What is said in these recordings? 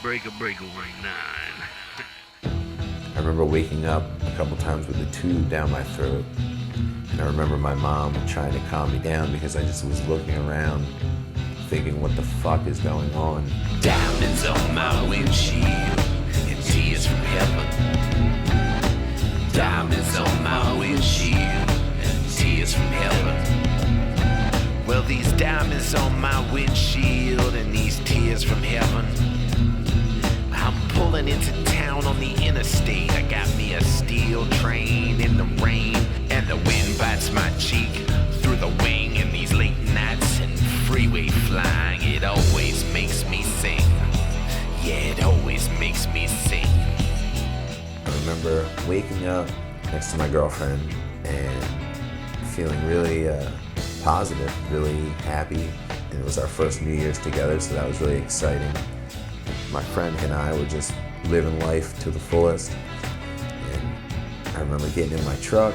Breaker 1-9. I remember waking up a couple times with a tube down my throat. And I remember my mom trying to calm me down because I just was looking around thinking, what the fuck is going on? Diamonds on my windshield and tears from heaven. Diamonds on my windshield and tears from heaven. Well, these diamonds on my windshield and these tears from heaven. I'm pulling into town on the interstate. I got me a steel train in the rain, and the wind bites my cheek through the wing. And these late nights and freeway flying, it always makes me sing. Yeah, it always makes me sing. I remember waking up next to my girlfriend and feeling really positive, really happy. And it was our first New Year's together, so that was really exciting. My friend and I were just living life to the fullest. And I remember getting in my truck,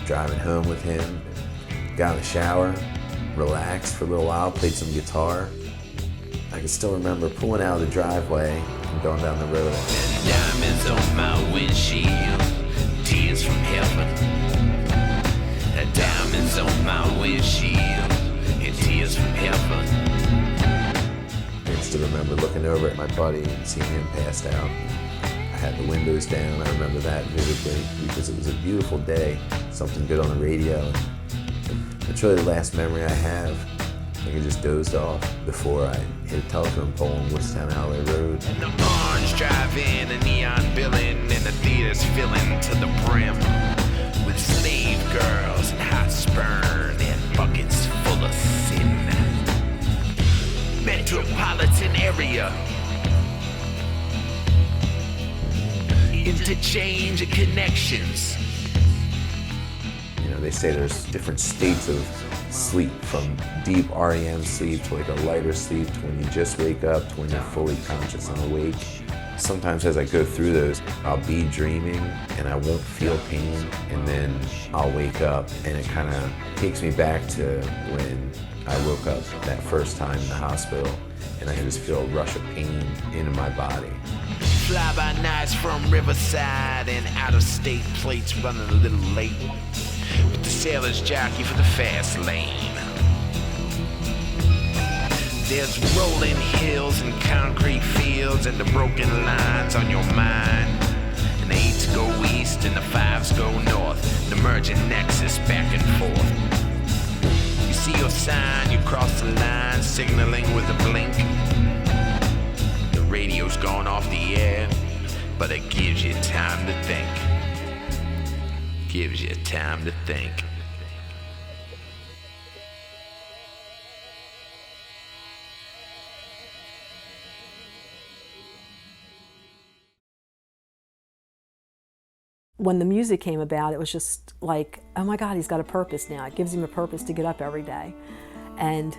driving home with him, got in the shower, relaxed for a little while, played some guitar. I can still remember pulling out of the driveway and going down the road. Diamonds on my windshield, tears from heaven. Diamonds on my windshield, and tears from heaven. I still remember looking over at my buddy and seeing him passed out. I had the windows down. I remember that vividly because it was a beautiful day, something good on the radio. It's really the last memory I have. I think I just dozed off before I hit a telephone pole on Woodstown Alley Road. And the orange drive-in, the neon billing, and the theaters filling to the brim with slave girls and hot sperm and buckets full of sin. Metropolitan area, interchange and connections. You know, they say there's different states of sleep, from deep REM sleep to like a lighter sleep, to when you just wake up, to when you're fully conscious and awake. Sometimes as I go through those, I'll be dreaming and I won't feel pain, and then I'll wake up and it kind of takes me back to when I woke up that first time in the hospital, and I just feel a rush of pain into my body. Fly-by nights from Riverside and out-of-state plates running a little late, with the sailor's jockey for the fast lane. There's rolling hills and concrete fields and the broken lines on your mind. And the 8s go east and the 5s go north, the merging nexus back and forth. You see your sign, you cross the line, signaling with a blink. The radio's gone off the air, but it gives you time to think. Gives you time to think. When the music came about, it was just like, oh my God, he's got a purpose now. It gives him a purpose to get up every day. And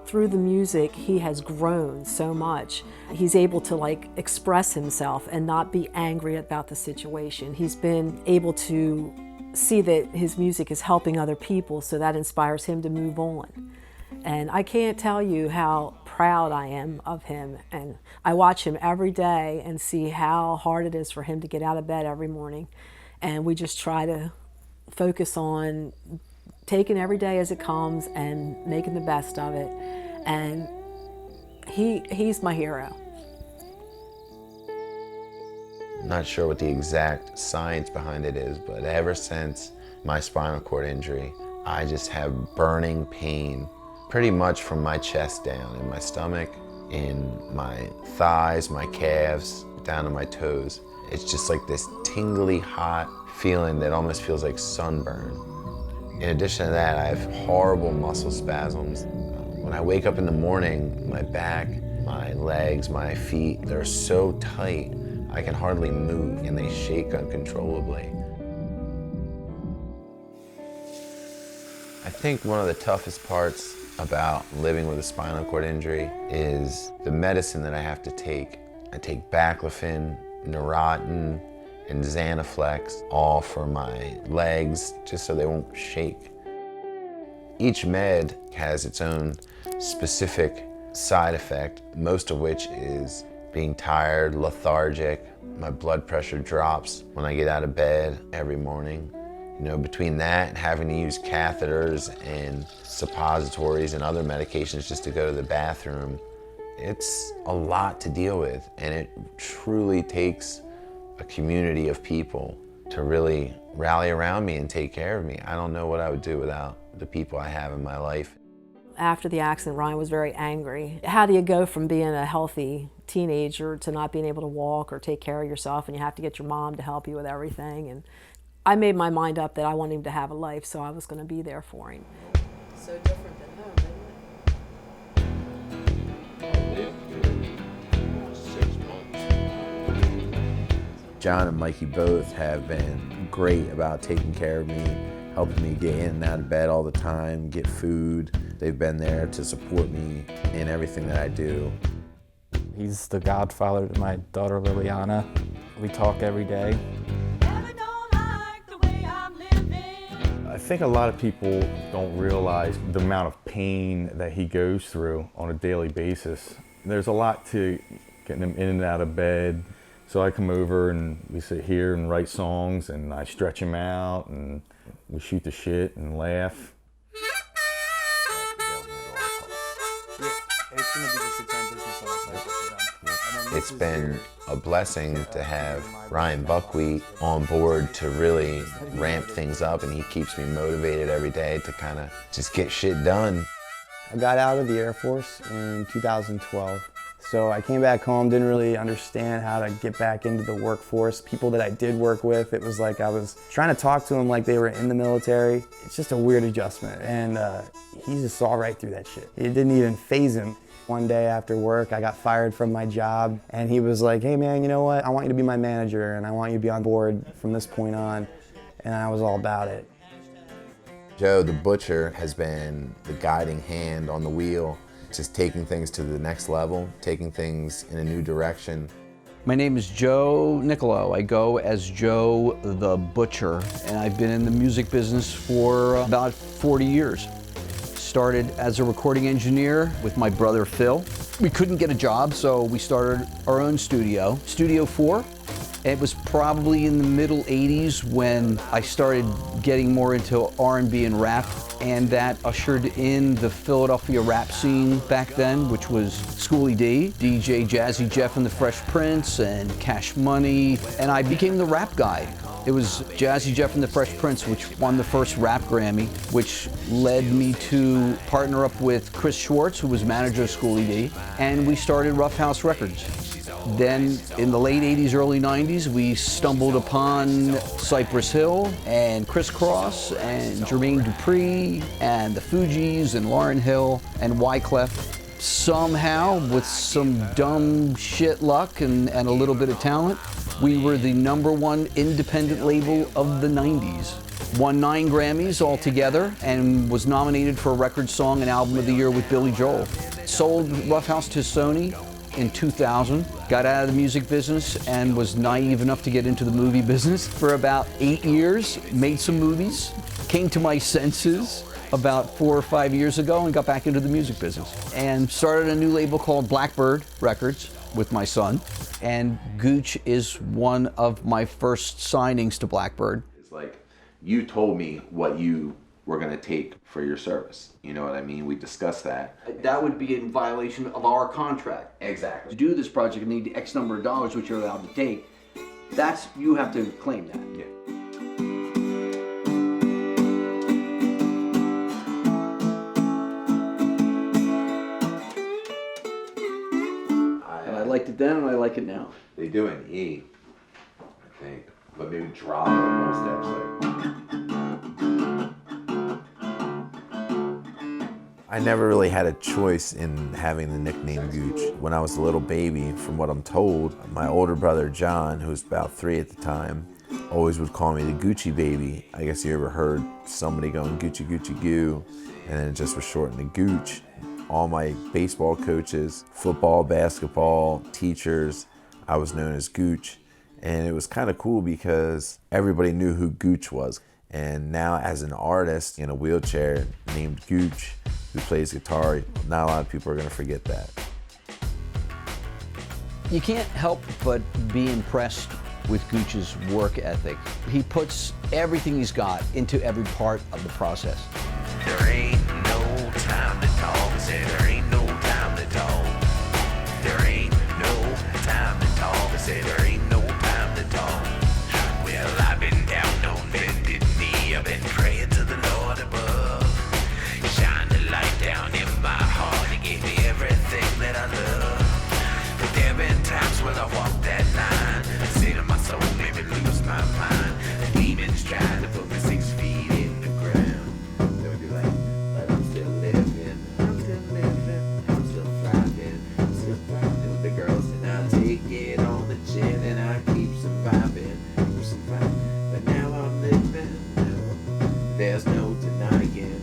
through the music, he has grown so much. He's able to like express himself and not be angry about the situation. He's been able to see that his music is helping other people, so that inspires him to move on. And I can't tell you how proud I am of him. And I watch him every day and see how hard it is for him to get out of bed every morning. And we just try to focus on taking every day as it comes and making the best of it. And he's my hero. I'm not sure what the exact science behind it is, but ever since my spinal cord injury, I just have burning pain pretty much from my chest down, in my stomach, in my thighs, my calves, down to my toes. It's just like this tingly, hot feeling that almost feels like sunburn. In addition to that, I have horrible muscle spasms. When I wake up in the morning, my back, my legs, my feet, they're so tight, I can hardly move, and they shake uncontrollably. I think one of the toughest parts about living with a spinal cord injury is the medicine that I have to take. I take baclofen, Neurontin, and Xanaflex, all for my legs, just so they won't shake. Each med has its own specific side effect, most of which is being tired, lethargic. My blood pressure drops when I get out of bed every morning. You know, between that and having to use catheters and suppositories and other medications just to go to the bathroom, it's a lot to deal with, and it truly takes a community of people to really rally around me and take care of me. I don't know what I would do without the people I have in my life. After the accident, Ryan was very angry. How do you go from being a healthy teenager to not being able to walk or take care of yourself, and you have to get your mom to help you with everything? And I made my mind up that I wanted him to have a life, so I was going to be there for him. So different than home, isn't it? John and Mikey both have been great about taking care of me, helping me get in and out of bed all the time, get food. They've been there to support me in everything that I do. He's the godfather to my daughter Liliana. We talk every day. I think a lot of people don't realize the amount of pain that he goes through on a daily basis. There's a lot to getting him in and out of bed. So I come over and we sit here and write songs, and I stretch him out and we shoot the shit and laugh. It's been a blessing to have Ryan Buckwheat on board to really ramp things up, and he keeps me motivated every day to kind of just get shit done. I got out of the Air Force in 2012. So I came back home, didn't really understand how to get back into the workforce. People that I did work with, it was like I was trying to talk to them like they were in the military. It's just a weird adjustment, and he just saw right through that shit. It didn't even faze him. One day after work, I got fired from my job, and he was like, hey man, you know what? I want you to be my manager, and I want you to be on board from this point on. And I was all about it. Joe, the butcher, has been the guiding hand on the wheel, just taking things to the next level, taking things in a new direction. My name is Joe Nicolo. I go as Joe the Butcher, and I've been in the music business for about 40 years. Started as a recording engineer with my brother Phil. We couldn't get a job, so we started our own studio, Studio 4. It was probably in the middle 80s when I started getting more into R&B and rap, and that ushered in the Philadelphia rap scene back then, which was Schoolie D, DJ Jazzy Jeff and the Fresh Prince, and Cash Money, and I became the rap guy. It was Jazzy Jeff and the Fresh Prince, which won the first rap Grammy, which led me to partner up with Chris Schwartz, who was manager of Schoolie D, and we started Rough House Records. Then in the late 80s, early 90s, we stumbled upon Cypress Hill and Criss Cross and Jermaine Dupri and the Fugees and Lauryn Hill and Wyclef. Somehow, with some dumb shit luck and a little bit of talent, we were the #1 independent label of the 90s. Won 9 Grammys altogether and was nominated for Record Song and Album of the Year with Billy Joel. Sold Rough House to Sony in 2000, got out of the music business and was naive enough to get into the movie business for about 8 years, made some movies, came to my senses about 4 or 5 years ago and got back into the music business and started a new label called Blackbird Records with my son. And Gooch is one of my first signings to Blackbird. It's like, you told me what you were gonna take for your service. You know what I mean? We discussed that. That would be in violation of our contract. Exactly. To do this project, you need X number of dollars, which you're allowed to take. You have to claim that. Yeah. And I liked it then and I like it now. They do an E, I think, but maybe drop almost actually. I never really had a choice in having the nickname Gooch. When I was a little baby, from what I'm told, my older brother John, who was about 3 at the time, always would call me the Gucci baby. I guess you ever heard somebody going Gucci Gucci Goo, and then it just was shortened to Gooch. All my baseball coaches, football, basketball, teachers, I was known as Gooch. And it was kind of cool because everybody knew who Gooch was. And now as an artist in a wheelchair named Gooch, who plays guitar, not a lot of people are gonna forget that. You can't help but be impressed with Gooch's work ethic. He puts everything he's got into every part of the process. There ain't no time to talk. Say there ain't no time to talk. There ain't no time to talk. Say there ain't no time to talk. Well, I've been down on bended knee. I've been praying to the Lord above. Shine the light down in my heart and give me everything that I love. But there been times when I walk that line. I say to my soul, maybe lose my mind. The demons trying to put me 6 feet in the ground. They would be like, but I'm still living, I'm still living, I'm still thriving, with the girls, and I take it on the chin and I keep surviving, but now I'm living, there's no denying,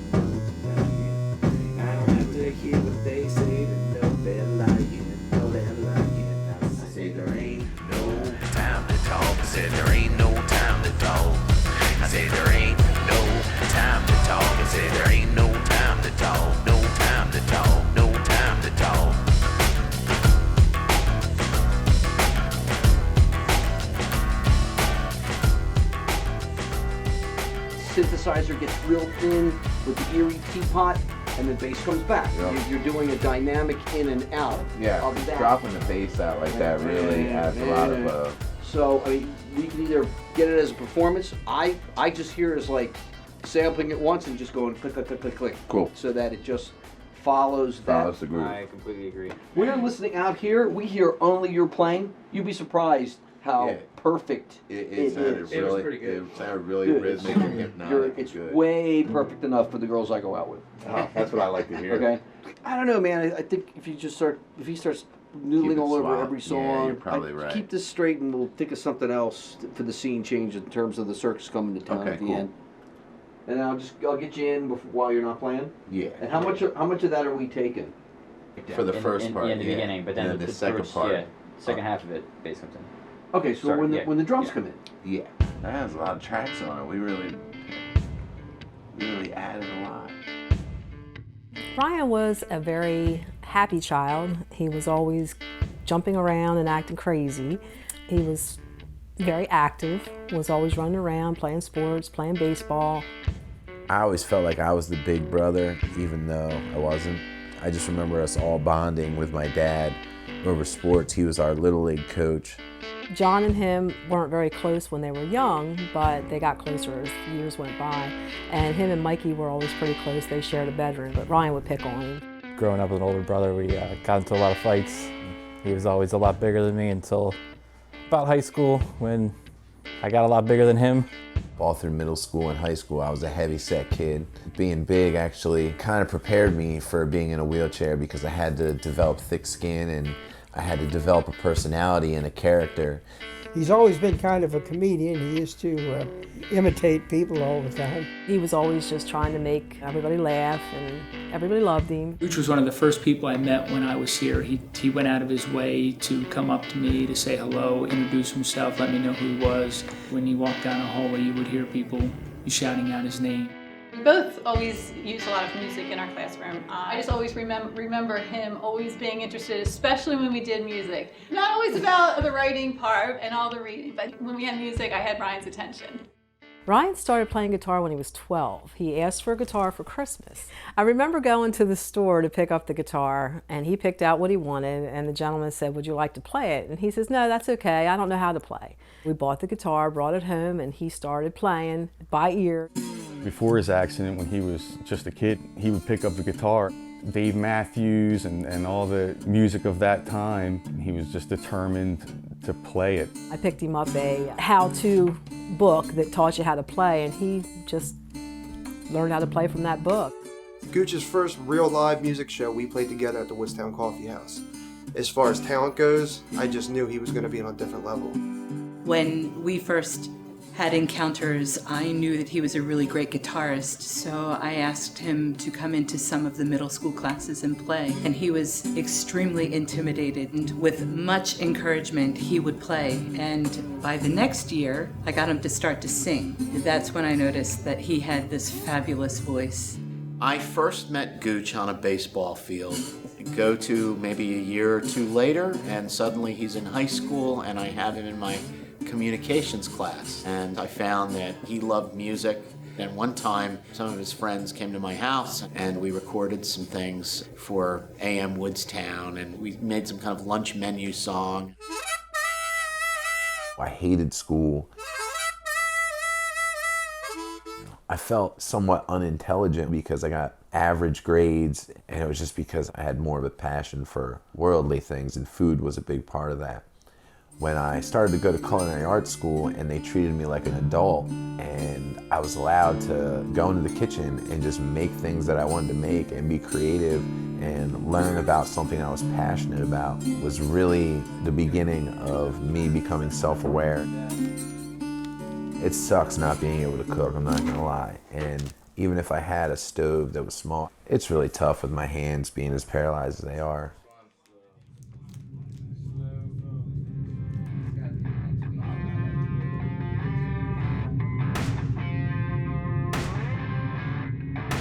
I don't have to hear what they say to know they're lying, I say there ain't no time to talk, I say there ain't no time to talk, I say there ain't no time to talk, I say there ain't no time to talk, no time to talk, no time to talk. Synthesizer gets real thin with the eerie teapot, and the bass comes back. Yep. You're doing a dynamic in and out Yeah, of that. dropping the bass out like that really adds a lot of So, I mean, we can either get it as a performance. I just hear it as like sampling it once and just going click, click, click, click, click. Cool. So that it just follows that. the groove. I completely agree. We're listening out here. We hear only your playing. You'd be surprised how Yeah. perfect It sounded is. It was really, pretty good. it sounded really Dude, rhythmic and hypnotic. It's Good. way perfect enough for the girls I go out with. Oh, that's what I like to hear. Okay. I don't know, man. I think if he starts noodling Keep it all over suave. every Yeah, song, you're probably right. keep this straight, and we'll think of something else for the scene change in terms of the circus coming to town Okay, at the cool. end. And I'll get you in while you're not playing. Yeah. And how much of that are we taking? For the first part, in the yeah. beginning, but then And the second first, part. yeah, second half of it, bass comes in. Okay, so Sorry, when the drums yeah. come in. Yeah. That has a lot of tracks on it. We really added a lot. Ryan was a very happy child. He was always jumping around and acting crazy. He was very active, was always running around, playing sports, playing baseball. I always felt like I was the big brother, even though I wasn't. I just remember us all bonding with my dad over sports. He was our Little League coach. John and him weren't very close when they were young, but they got closer as years went by. And him and Mikey were always pretty close. They shared a bedroom, but Ryan would pick on him. Growing up with an older brother, we got into a lot of fights. He was always a lot bigger than me until about high school when I got a lot bigger than him. All through middle school and high school, I was a heavy-set kid. Being big actually kind of prepared me for being in a wheelchair because I had to develop thick skin and I had to develop a personality and a character. He's always been kind of a comedian. He used to imitate people all the time. He was always just trying to make everybody laugh, and everybody loved him. Gooch was one of the first people I met when I was here. He went out of his way to come up to me, to say hello, introduce himself, let me know who he was. When he walked down a hallway, you would hear people shouting out his name. We both always used a lot of music in our classroom. I just always remember him always being interested, especially when we did music. Not always about the writing part and all the reading, but when we had music, I had Ryan's attention. Ryan started playing guitar when he was 12. He asked for a guitar for Christmas. I remember going to the store to pick up the guitar, and he picked out what he wanted, and the gentleman said, "Would you like to play it?" And he says, "No, that's okay. I don't know how to play." We bought the guitar, brought it home, and he started playing by ear. Before his accident, when he was just a kid, he would pick up the guitar. Dave Matthews and all the music of that time, he was just determined to play it. I picked him up a how-to book that taught you how to play, and he just learned how to play from that book. Gooch's first real live music show we played together at the Woodstown Coffee House. As far as talent goes, I just knew he was going to be on a different level. When we first had encounters, I knew that he was a really great guitarist, so I asked him to come into some of the middle school classes and play. And he was extremely intimidated, and with much encouragement, he would play. And by the next year, I got him to start to sing. That's when I noticed that he had this fabulous voice. I first met Gooch on a baseball field. Go to maybe a year or two later, and suddenly he's in high school, and I have him in my communications class. And I found that he loved music. And one time, some of his friends came to my house, and we recorded some things for AM Woodstown, and we made some kind of lunch menu song. I hated school. I felt somewhat unintelligent because I got average grades, and it was just because I had more of a passion for worldly things, and food was a big part of that. When I started to go to culinary arts school and they treated me like an adult, and I was allowed to go into the kitchen and just make things that I wanted to make and be creative and learn about something I was passionate about, was really the beginning of me becoming self-aware. It sucks not being able to cook, I'm not gonna lie. And even if I had a stove that was small, it's really tough with my hands being as paralyzed as they are.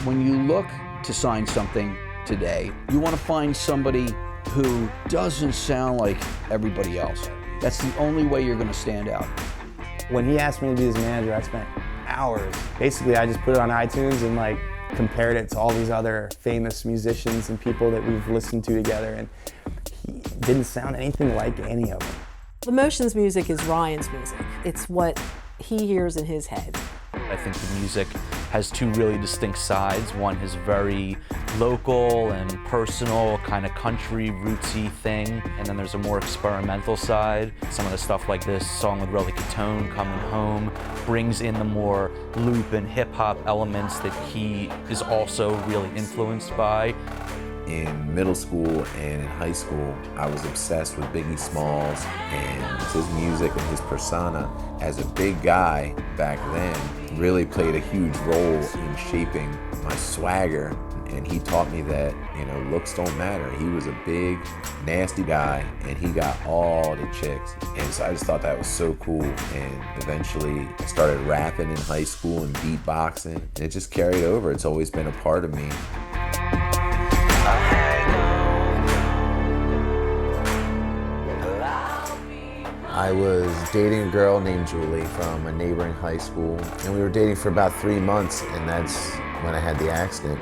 When you look to sign something today, you want to find somebody who doesn't sound like everybody else. That's the only way you're going to stand out. When he asked me to be his manager, I spent hours. Basically, I just put it on iTunes and like compared it to all these other famous musicians and people that we've listened to together, and he didn't sound anything like any of them. Emotions music is Ryan's music. It's what he hears in his head. I think the music has two really distinct sides. One is very local and personal, kind of country, rootsy thing. And then there's a more experimental side. Some of the stuff like this song with Relly Catone, Coming Home, brings in the more loop and hip hop elements that he is also really influenced by. In middle school and in high school, I was obsessed with Biggie Smalls and his music and his persona. As a big guy back then, really played a huge role in shaping my swagger. And he taught me that, you know, looks don't matter. He was a big, nasty guy, and he got all the chicks. And so I just thought that was so cool. And eventually I started rapping in high school and beatboxing, and it just carried over. It's always been a part of me. I was dating a girl named Julie from a neighboring high school, and we were dating for about 3 months, and that's when I had the accident.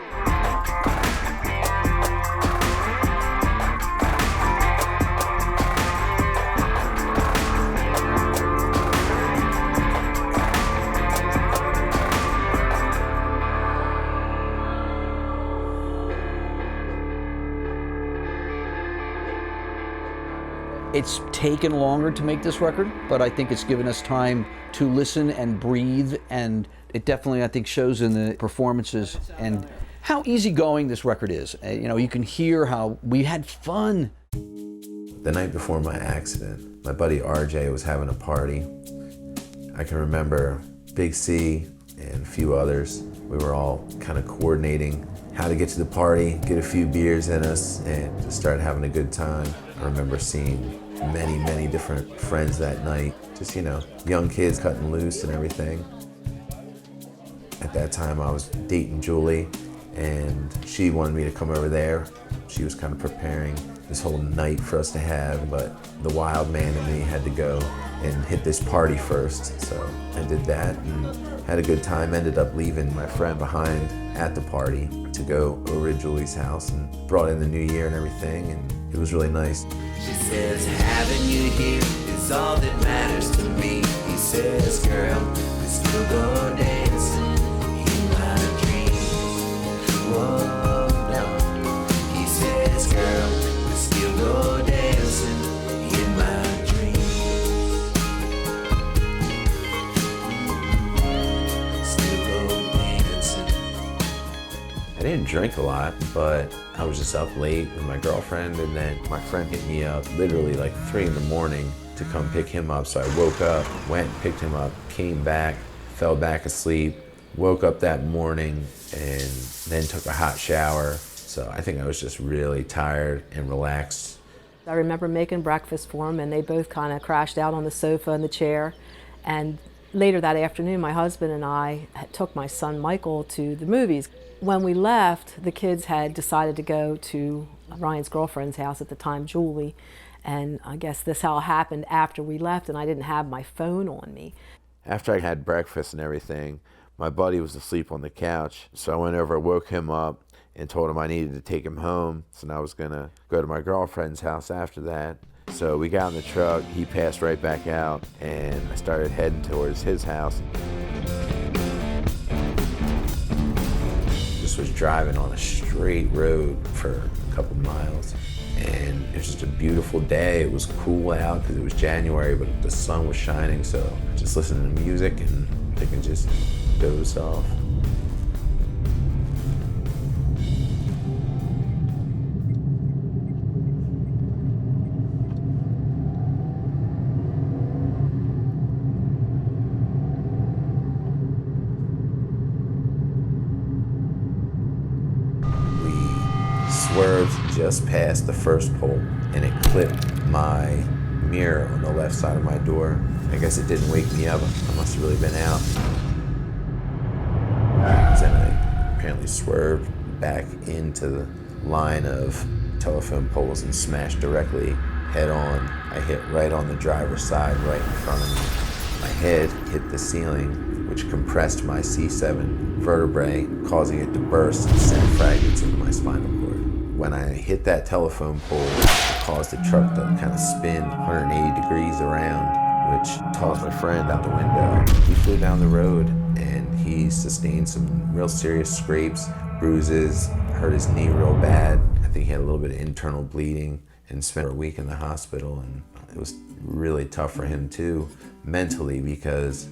It's taken longer to make this record, but I think it's given us time to listen and breathe, and it definitely, I think, shows in the performances and how easygoing this record is. You know, you can hear how we had fun. The night before my accident, my buddy RJ was having a party. I can remember Big C and a few others. We were all kind of coordinating how to get to the party, get a few beers in us, and just start having a good time. I remember seeing many different friends that night. Just, you know, young kids cutting loose and everything. At that time, I was dating Julie, and she wanted me to come over there. She was kind of preparing this whole night for us to have, but the wild man in me had to go and hit this party first. So I did that and had a good time. Ended up leaving my friend behind at the party to go over to Julie's house, and brought in the new year and everything, and it was really nice. She says, having you here is all that matters to me. He says, girl, we still go dancing in my dreams. Whoa, no. He says, girl, we still go dancing in my dreams. Still go dancing. I didn't drink a lot, but I was just up late with my girlfriend, and then my friend hit me up literally like 3 in the morning to come pick him up. So I woke up, went, picked him up, came back, fell back asleep, woke up that morning, and then took a hot shower. So I think I was just really tired and relaxed. I remember making breakfast for them, and they both kind of crashed out on the sofa and the chair. And later that afternoon, my husband and I took my son Michael to the movies. When we left, the kids had decided to go to Ryan's girlfriend's house at the time, Julie, and I guess this all happened after we left and I didn't have my phone on me. After I had breakfast and everything, my buddy was asleep on the couch, so I went over, woke him up, and told him I needed to take him home, so I was gonna go to my girlfriend's house after that. So we got in the truck, he passed right back out, and I started heading towards his house. Just was driving on a straight road for a couple miles, and it was just a beautiful day. It was cool out because it was January, but the sun was shining, so just listening to music and I could just doze off. Swerved just past the first pole and it clipped my mirror on the left side of my door. I guess it didn't wake me up. I must have really been out. Then I apparently swerved back into the line of telephone poles and smashed directly head on. I hit right on the driver's side, right in front of me. My head hit the ceiling, which compressed my C7 vertebrae, causing it to burst and send fragments into my spinal cord. When I hit that telephone pole, it caused the truck to kind of spin 180 degrees around, which tossed my friend out the window. He flew down the road and he sustained some real serious scrapes, bruises, hurt his knee real bad. I think he had a little bit of internal bleeding and spent a week in the hospital, and it was really tough for him too, mentally, because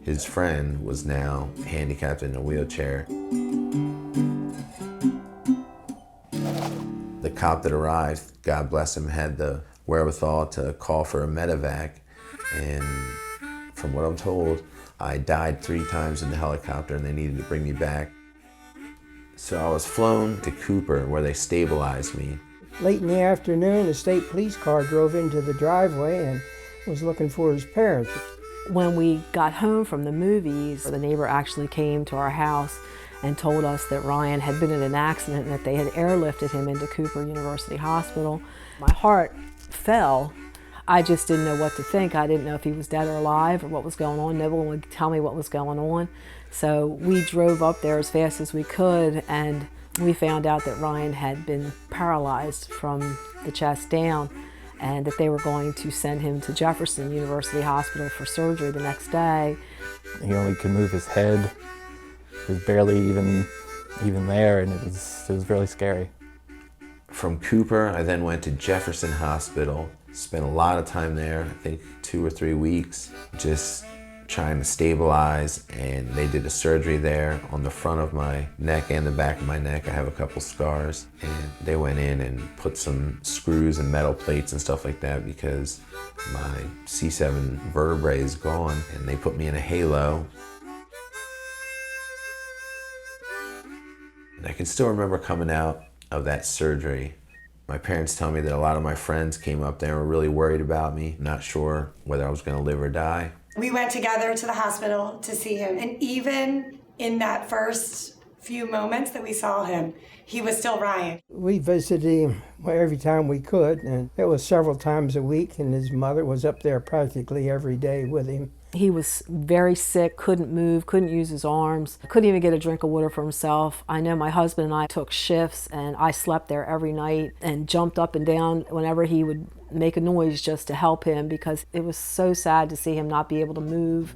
his friend was now handicapped in a wheelchair. The cop that arrived, God bless him, had the wherewithal to call for a medevac, and from what I'm told, I died 3 times in the helicopter and they needed to bring me back. So I was flown to Cooper where they stabilized me. Late in the afternoon, a state police car drove into the driveway and was looking for his parents. When we got home from the movies, the neighbor actually came to our house and told us that Ryan had been in an accident and that they had airlifted him into Cooper University Hospital. My heart fell. I just didn't know what to think. I didn't know if he was dead or alive or what was going on. No one would tell me what was going on. So we drove up there as fast as we could, and we found out that Ryan had been paralyzed from the chest down and that they were going to send him to Jefferson University Hospital for surgery the next day. He only could move his head. He was barely even there, and it was really scary. From Cooper, I then went to Jefferson Hospital, spent a lot of time there, I think 2 or 3 weeks, just trying to stabilize, and they did a surgery there on the front of my neck and the back of my neck. I have a couple scars, and they went in and put some screws and metal plates and stuff like that because my C7 vertebrae is gone, and they put me in a halo. And I can still remember coming out of that surgery. My parents tell me that a lot of my friends came up there and were really worried about me, not sure whether I was going to live or die. We went together to the hospital to see him, and even in that first few moments that we saw him, he was still Ryan. We visited him every time we could, and it was several times a week, and his mother was up there practically every day with him. He was very sick, couldn't move, couldn't use his arms, couldn't even get a drink of water for himself. I know my husband and I took shifts, and I slept there every night and jumped up and down whenever he would make a noise just to help him, because it was so sad to see him not be able to move.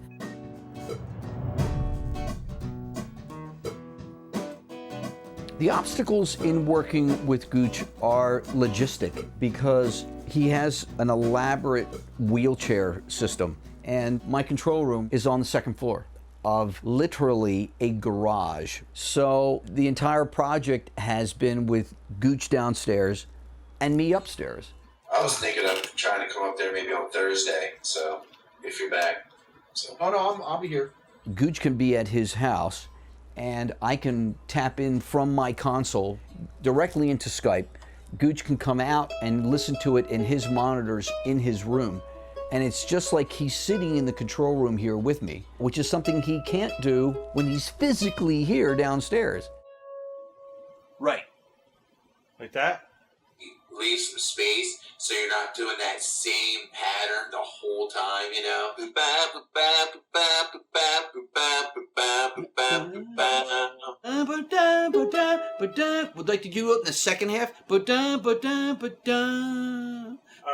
The obstacles in working with Gooch are logistic because he has an elaborate wheelchair system, and my control room is on the 2nd floor of literally a garage. So the entire project has been with Gooch downstairs and me upstairs. I was thinking of trying to come up there maybe on Thursday, so if you're back. So. Oh no, I'll be here. Gooch can be at his house, and I can tap in from my console directly into Skype. Gooch can come out and listen to it in his monitors in his room. And it's just like he's sitting in the control room here with me, which is something he can't do when he's physically here downstairs. Right. Like that? leave some space so you're not doing that same pattern the whole time, you know? Would like to do it in the second half. All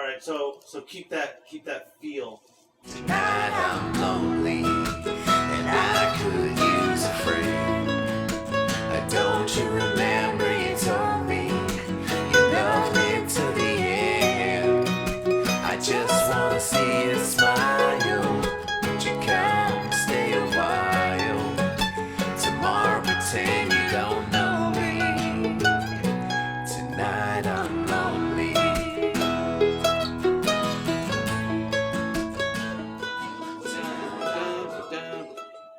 right, so keep that feel. Tonight I'm lonely and I could use a friend. Don't you remember you told me you loved me to the end? I just wanna see you smile. Won't you come stay a while? Tomorrow pretend you don't know me. Tonight I'm lonely.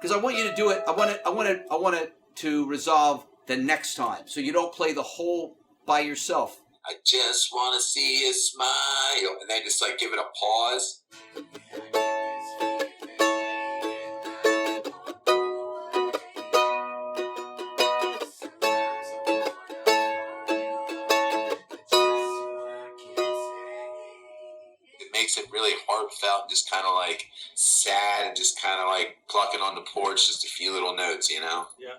Because I want you to do it. I want it to resolve the next time, so you don't play the whole by yourself. I just want to see you smile. And then just like give it a pause. It makes it really heartfelt and just kind of like sad and just kind of like plucking on the porch just a few little notes, you know? Yeah.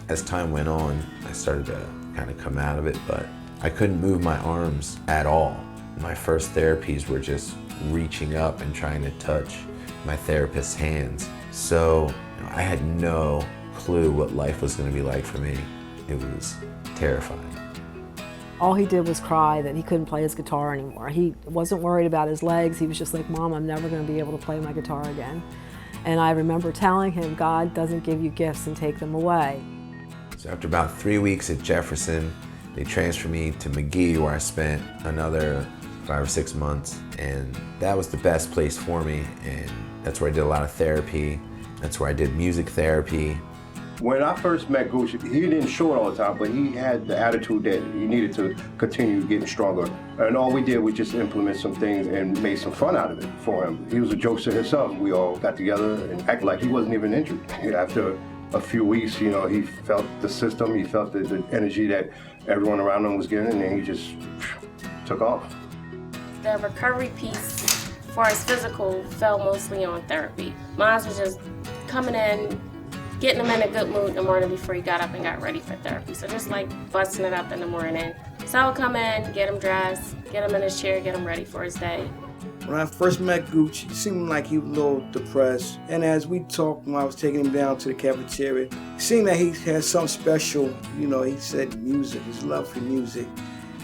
As time went on, I started to kind of come out of it, but I couldn't move my arms at all. My first therapies were just reaching up and trying to touch my therapist's hands. So I had no clue what life was going to be like for me. It was terrifying. All he did was cry that he couldn't play his guitar anymore. He wasn't worried about his legs. He was just like, Mom, I'm never going to be able to play my guitar again. And I remember telling him, God doesn't give you gifts and take them away. So after about 3 weeks at Jefferson, they transferred me to McGee, where I spent another 5 or 6 months. And that was the best place for me. And that's where I did a lot of therapy. That's where I did music therapy. When I first met Gooch, he didn't show it all the time, but he had the attitude that he needed to continue getting stronger. And all we did was just implement some things and made some fun out of it for him. He was a jokester himself. We all got together and acted like he wasn't even injured. After a few weeks, you know, he felt the system, he felt the energy that everyone around him was getting, and he just took off. The recovery piece, as far as physical, fell mostly on therapy. Mine was just coming in, getting him in a good mood in the morning before he got up and got ready for therapy. So just like busting it up in the morning. So I would come in, get him dressed, get him in his chair, get him ready for his day. When I first met Gooch, he seemed like he was a little depressed. And as we talked, when I was taking him down to the cafeteria, it seemed that he had something special. You know, he said music, his love for music.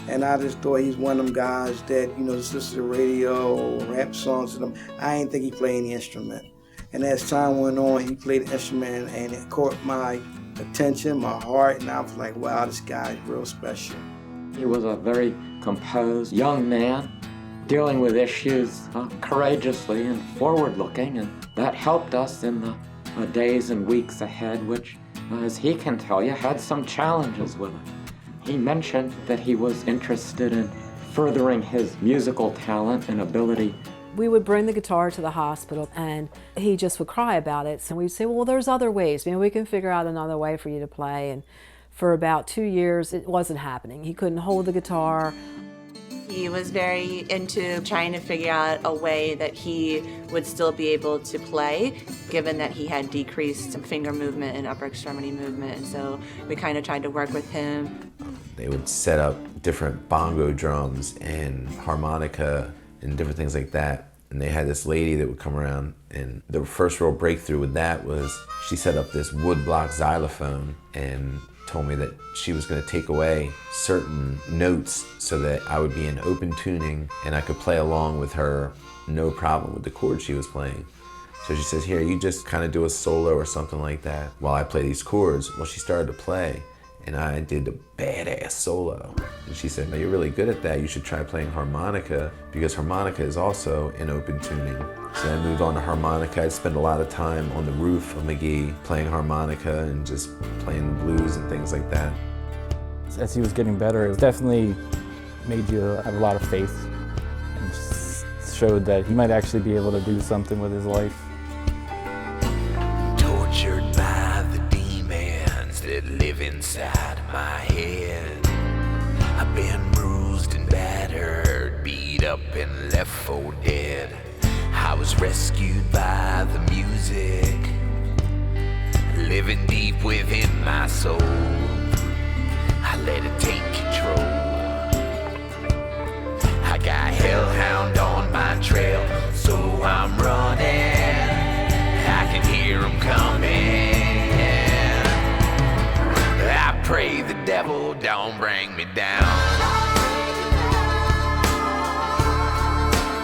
And I just thought he's one of them guys that, you know, just listen to the radio or rap songs to them. I didn't think he played any instrument. And as time went on, he played the instrument and it caught my attention, my heart, and I was like, wow, this guy is real special. He was a very composed young man, dealing with issues courageously and forward-looking, and that helped us in the days and weeks ahead, which, as he can tell you, had some challenges with it. He mentioned that he was interested in furthering his musical talent and ability. We would bring the guitar to the hospital and he just would cry about it. So we'd say, well, there's other ways. Maybe we can figure out another way for you to play. And for about 2 years, it wasn't happening. He couldn't hold the guitar. He was very into trying to figure out a way that he would still be able to play, given that he had decreased finger movement and upper extremity movement. And so we kind of tried to work with him. They would set up different bongo drums and harmonica and different things like that. And they had this lady that would come around, and the first real breakthrough with that was she set up this woodblock xylophone and told me that she was going to take away certain notes so that I would be in open tuning and I could play along with her, no problem with the chords she was playing. So she says, here, you just kind of do a solo or something like that while I play these chords. Well, she started to play, and I did a badass solo. And she said, no, you're really good at that. You should try playing harmonica, because harmonica is also in open tuning. So I moved on to harmonica. I'd spend a lot of time on the roof of McGee playing harmonica and just playing blues and things like that. As he was getting better, it definitely made you have a lot of faith and just showed that he might actually be able to do something with his life. Tortured by the demon, live inside my head. I've been bruised and battered, beat up and left for dead. I was rescued by the music, living deep within my soul. I let it take control. I got hellhound on my trail, so I'm running. I can hear them coming. I pray the devil don't bring me down.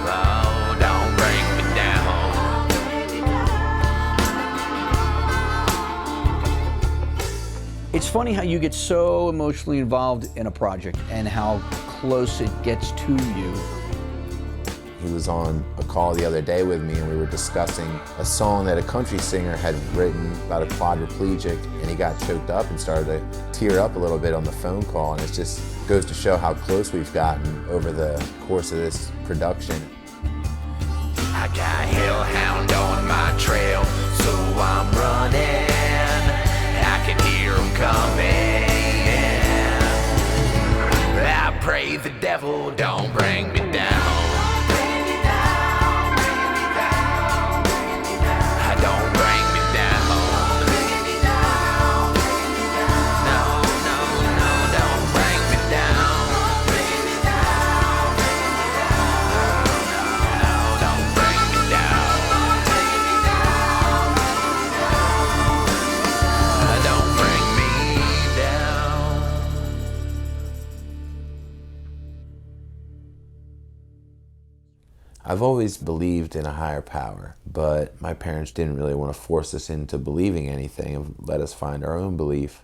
Oh, don't bring me down. It's funny how you get so emotionally involved in a project and how close it gets to you. He was on a call the other day with me and we were discussing a song that a country singer had written about a quadriplegic, and he got choked up and started to tear up a little bit on the phone call, and it just goes to show how close we've gotten over the course of this production. I got hellhound on my trail, so I'm running. I can hear them coming. I pray the devil don't bring me down. I've always believed in a higher power, but my parents didn't really want to force us into believing anything and let us find our own belief.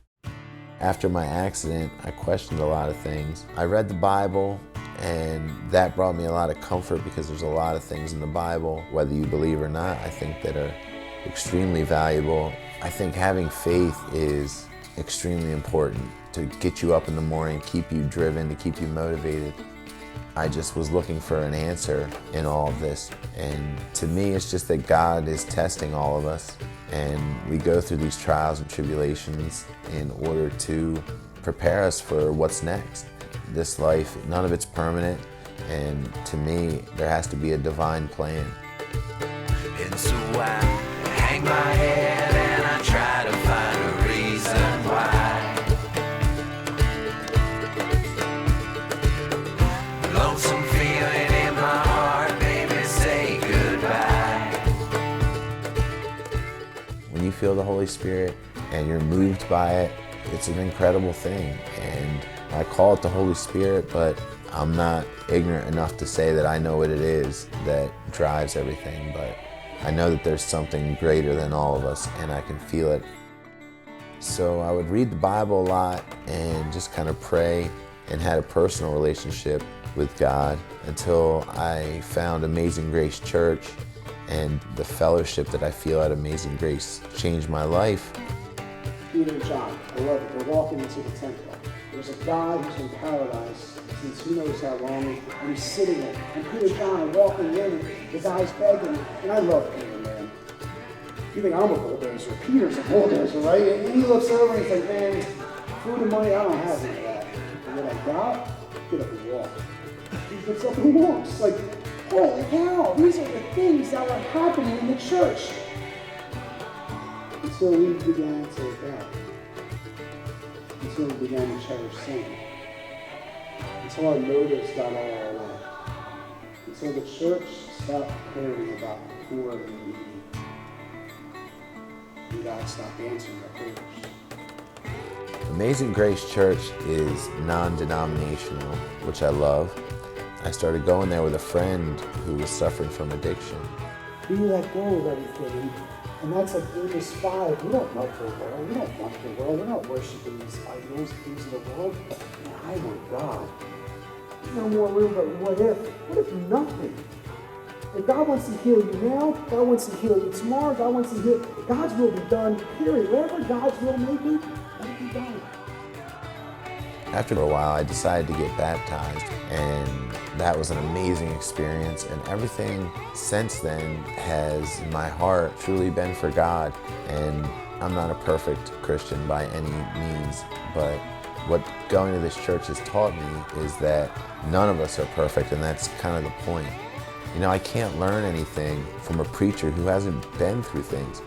After my accident, I questioned a lot of things. I read the Bible, and that brought me a lot of comfort because there's a lot of things in the Bible, whether you believe or not, I think that are extremely valuable. I think having faith is extremely important to get you up in the morning, keep you driven, to keep you motivated. I just was looking for an answer in all of this. And to me, it's just that God is testing all of us. And we go through these trials and tribulations in order to prepare us for what's next. This life, none of it's permanent. And to me, there has to be a divine plan. And so I hang my head and I try to find a reason why. Lonesome feeling in my heart, baby, say goodbye. When you feel the Holy Spirit and you're moved by it, it's an incredible thing. And I call it the Holy Spirit, but I'm not ignorant enough to say that I know what it is that drives everything. But I know that there's something greater than all of us, and I can feel it. So I would read the Bible a lot and just kind of pray and had a personal relationship with God until I found Amazing Grace Church, and the fellowship that I feel at Amazing Grace changed my life. Peter and John, I love it. They're walking into the temple. There's a guy who's been paralyzed since who knows how long, and he's sitting there. And Peter and John are walking in, and the guy's begging. And I love Peter, man. You think I'm a bulldozer? Peter's a bulldozer, right? And he looks over and he's like, man, food and money, I don't have any of that. And what I got, get up and walk. He gets up and walks. Like, holy cow, these are the things that were happening in the church. Until we began to adapt. Until we began to cherish sin. Until our motives got all our way. Until the church stopped caring about the poor and the needy. And God stopped answering our prayers. Amazing Grace Church is non-denominational, which I love. I started going there with a friend who was suffering from addiction. We let go of everything, and that's like Amos 5. We don't love the world. We don't want the world. We're not worshiping these idols, things of the world. And I want God. There's no more room but what if? What if nothing? If God wants to heal you now, God wants to heal you tomorrow, God wants to heal. God's will be done, period. Whatever God's will may be, let it be done. After a while, I decided to get baptized, and that was an amazing experience, and everything since then has, in my heart, truly been for God. And I'm not a perfect Christian by any means, but what going to this church has taught me is that none of us are perfect, and that's kind of the point. You know, I can't learn anything from a preacher who hasn't been through things.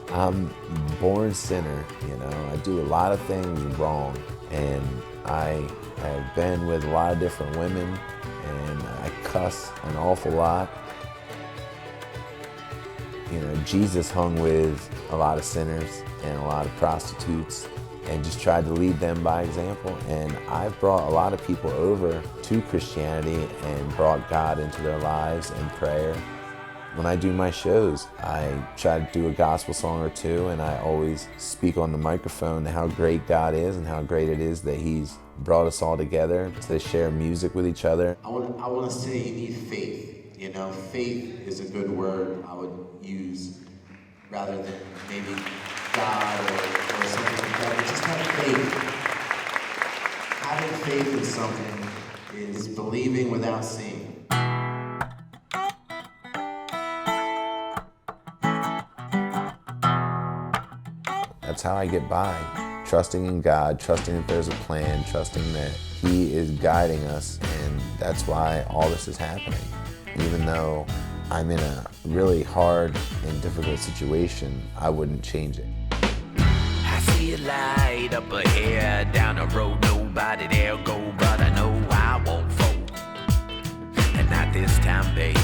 I'm a born sinner, you know. I do a lot of things wrong, and I have been with a lot of different women, and I cuss an awful lot. You know, Jesus hung with a lot of sinners and a lot of prostitutes and just tried to lead them by example. And I've brought a lot of people over to Christianity and brought God into their lives in prayer. When I do my shows, I try to do a gospel song or two, and I always speak on the microphone how great God is and how great it is that He's brought us all together to share music with each other. I want to say you need faith. You know, faith is a good word I would use rather than maybe God or something like that. But just have faith. Having faith in something is believing without seeing. That's how I get by. Trusting in God, trusting that there's a plan, trusting that He is guiding us, and that's why all this is happening. Even though I'm in a really hard and difficult situation, I wouldn't change it. I see a light up ahead, down the road, nobody there go, but I know I won't fold. And not this time, babe.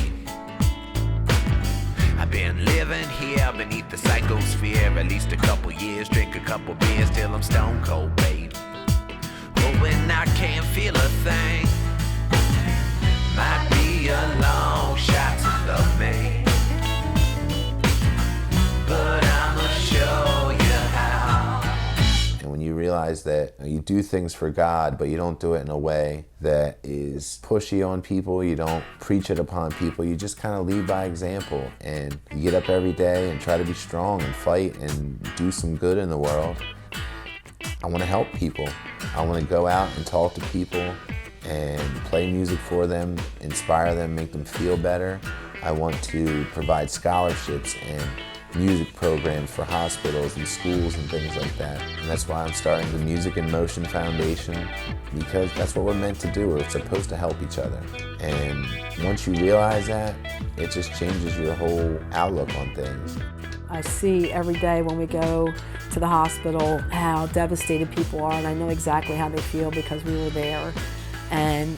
I've been living here beneath the psychosphere at least a couple years, drink a couple beers till I'm stone cold, babe. But when I can't feel a thing, might be a long shot to love me, but I'ma show you how. And when you realize that you do things for God, but you don't do it in a way that is pushy on people, you don't preach it upon people, you just kind of lead by example, and you get up every day and try to be strong and fight and do some good in the world. I want to help people. I want to go out and talk to people and play music for them, inspire them, make them feel better. I want to provide scholarships and music programs for hospitals and schools and things like that. And that's why I'm starting the Music in Motion Foundation, because that's what we're meant to do. We're supposed to help each other. And once you realize that, it just changes your whole outlook on things. I see every day when we go to the hospital how devastated people are, and I know exactly how they feel because we were there. And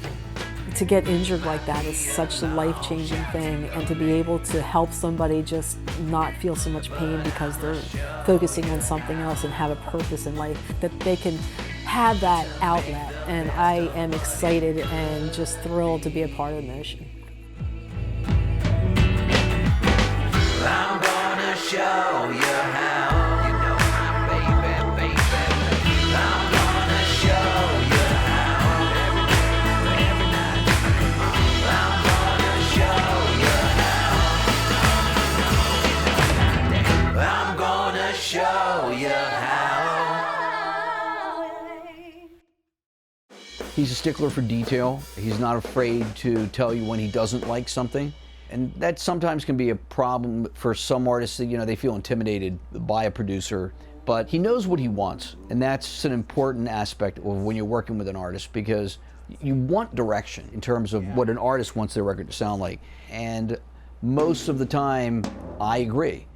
to get injured like that is such a life-changing thing, and to be able to help somebody just not feel so much pain because they're focusing on something else and have a purpose in life, that they can have that outlet. And I am excited and just thrilled to be a part of the mission. I'm gonna show you how. You know my baby, baby. I'm gonna show you how. Every night. I'm gonna show you how. I'm gonna show you how. He's a stickler for detail. He's not afraid to tell you when he doesn't like something. And that sometimes can be a problem for some artists that, you know, they feel intimidated by a producer, but he knows what he wants. And that's an important aspect of when you're working with an artist, because you want direction in terms of what an artist wants their record to sound like. And most of the time, I agree.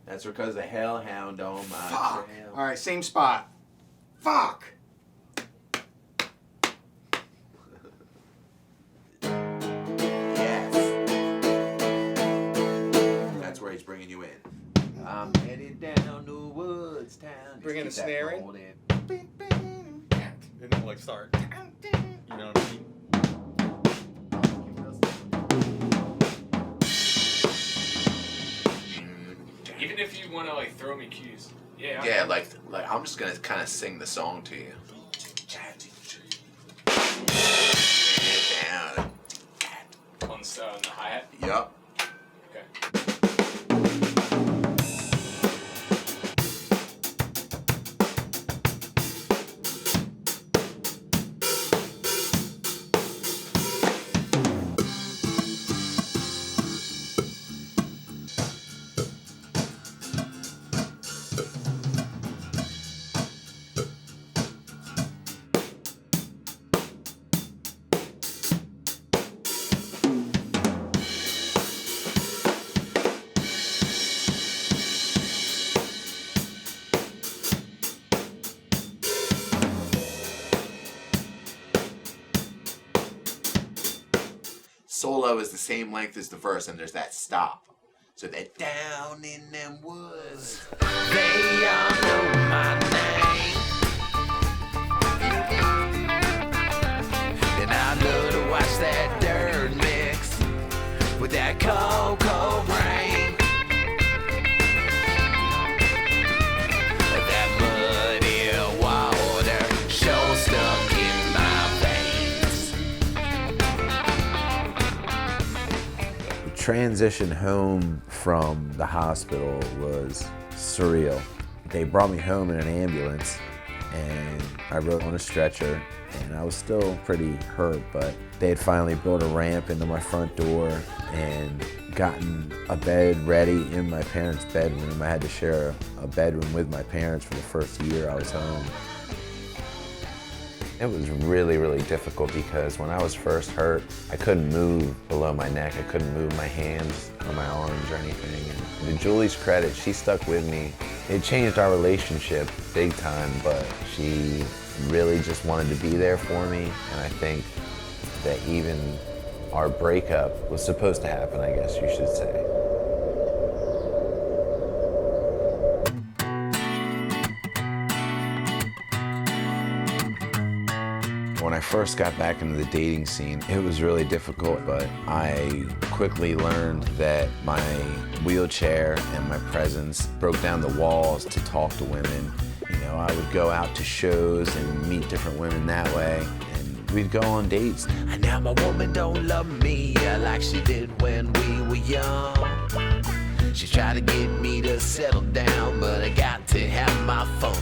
That's because the hellhound on my Fuck. trail. All right, same spot. Fuck. Yes. That's where he's bringing you in. I'm headed down to Woods Town. Bring in the snare in. And then like start. You know what I mean? Even if you want to like throw me cues. Yeah. Yeah, like I'm just gonna kind of sing the song to you. Down. On the hi-hat? Yup. Okay. Solo is the same length as the verse, and there's that stop. So that down in them woods. They all know my name, and I love to watch that dirt mix with that cold, cold rain. That muddy water sure stuck in my veins. The transition home from the hospital was surreal. They brought me home in an ambulance, and I rode on a stretcher, and I was still pretty hurt, but they had finally built a ramp into my front door and gotten a bed ready in my parents' bedroom. I had to share a bedroom with my parents for the first year I was home. It was really, really difficult because when I was first hurt, I couldn't move below my neck. I couldn't move my hands or my arms or anything. And to Julie's credit, she stuck with me. It changed our relationship big time, but she really just wanted to be there for me. And I think that even our breakup was supposed to happen, I guess you should say. When I first got back into the dating scene, it was really difficult, but I quickly learned that my wheelchair and my presence broke down the walls to talk to women. You know, I would go out to shows and meet different women that way, and we'd go on dates. And now my woman don't love me like she did when we were young. She tried to get me to settle down, but I got to have my fun.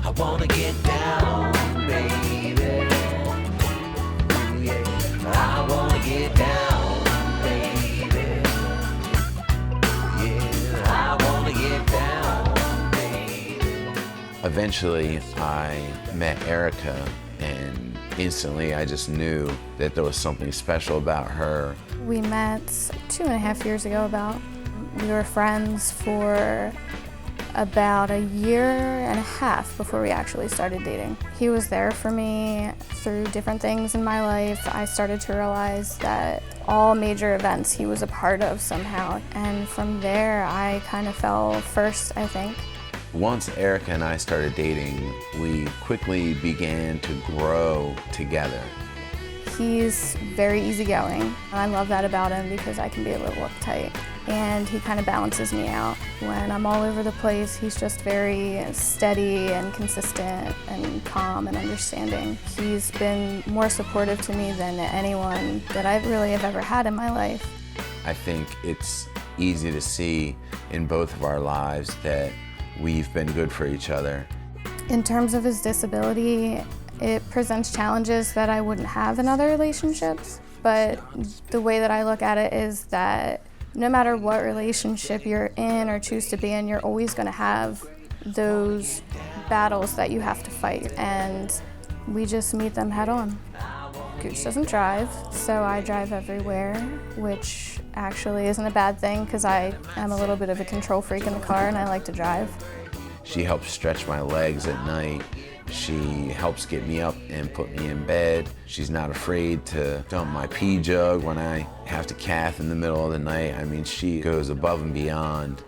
I wanna get down, baby. I wanna get down, baby. Yeah, I wanna get down, baby. Eventually, I met Erica, and instantly I just knew that there was something special about her. We met 2.5 years ago about. We were friends for about 1.5 years before we actually started dating. He was there for me through different things in my life. I started to realize that all major events he was a part of somehow. And from there, I kind of fell first, I think. Once Erica and I started dating, we quickly began to grow together. He's very easygoing. I love that about him because I can be a little uptight. And he kind of balances me out. When I'm all over the place, he's just very steady and consistent and calm and understanding. He's been more supportive to me than anyone that I really have ever had in my life. I think it's easy to see in both of our lives that we've been good for each other. In terms of his disability, it presents challenges that I wouldn't have in other relationships. But the way that I look at it is that no matter what relationship you're in or choose to be in, you're always going to have those battles that you have to fight, and we just meet them head on. Gooch doesn't drive, so I drive everywhere, which actually isn't a bad thing because I am a little bit of a control freak in the car and I like to drive. She helps stretch my legs at night. She helps get me up and put me in bed. She's not afraid to dump my pee jug when I have to cath in the middle of the night. I mean, she goes above and beyond.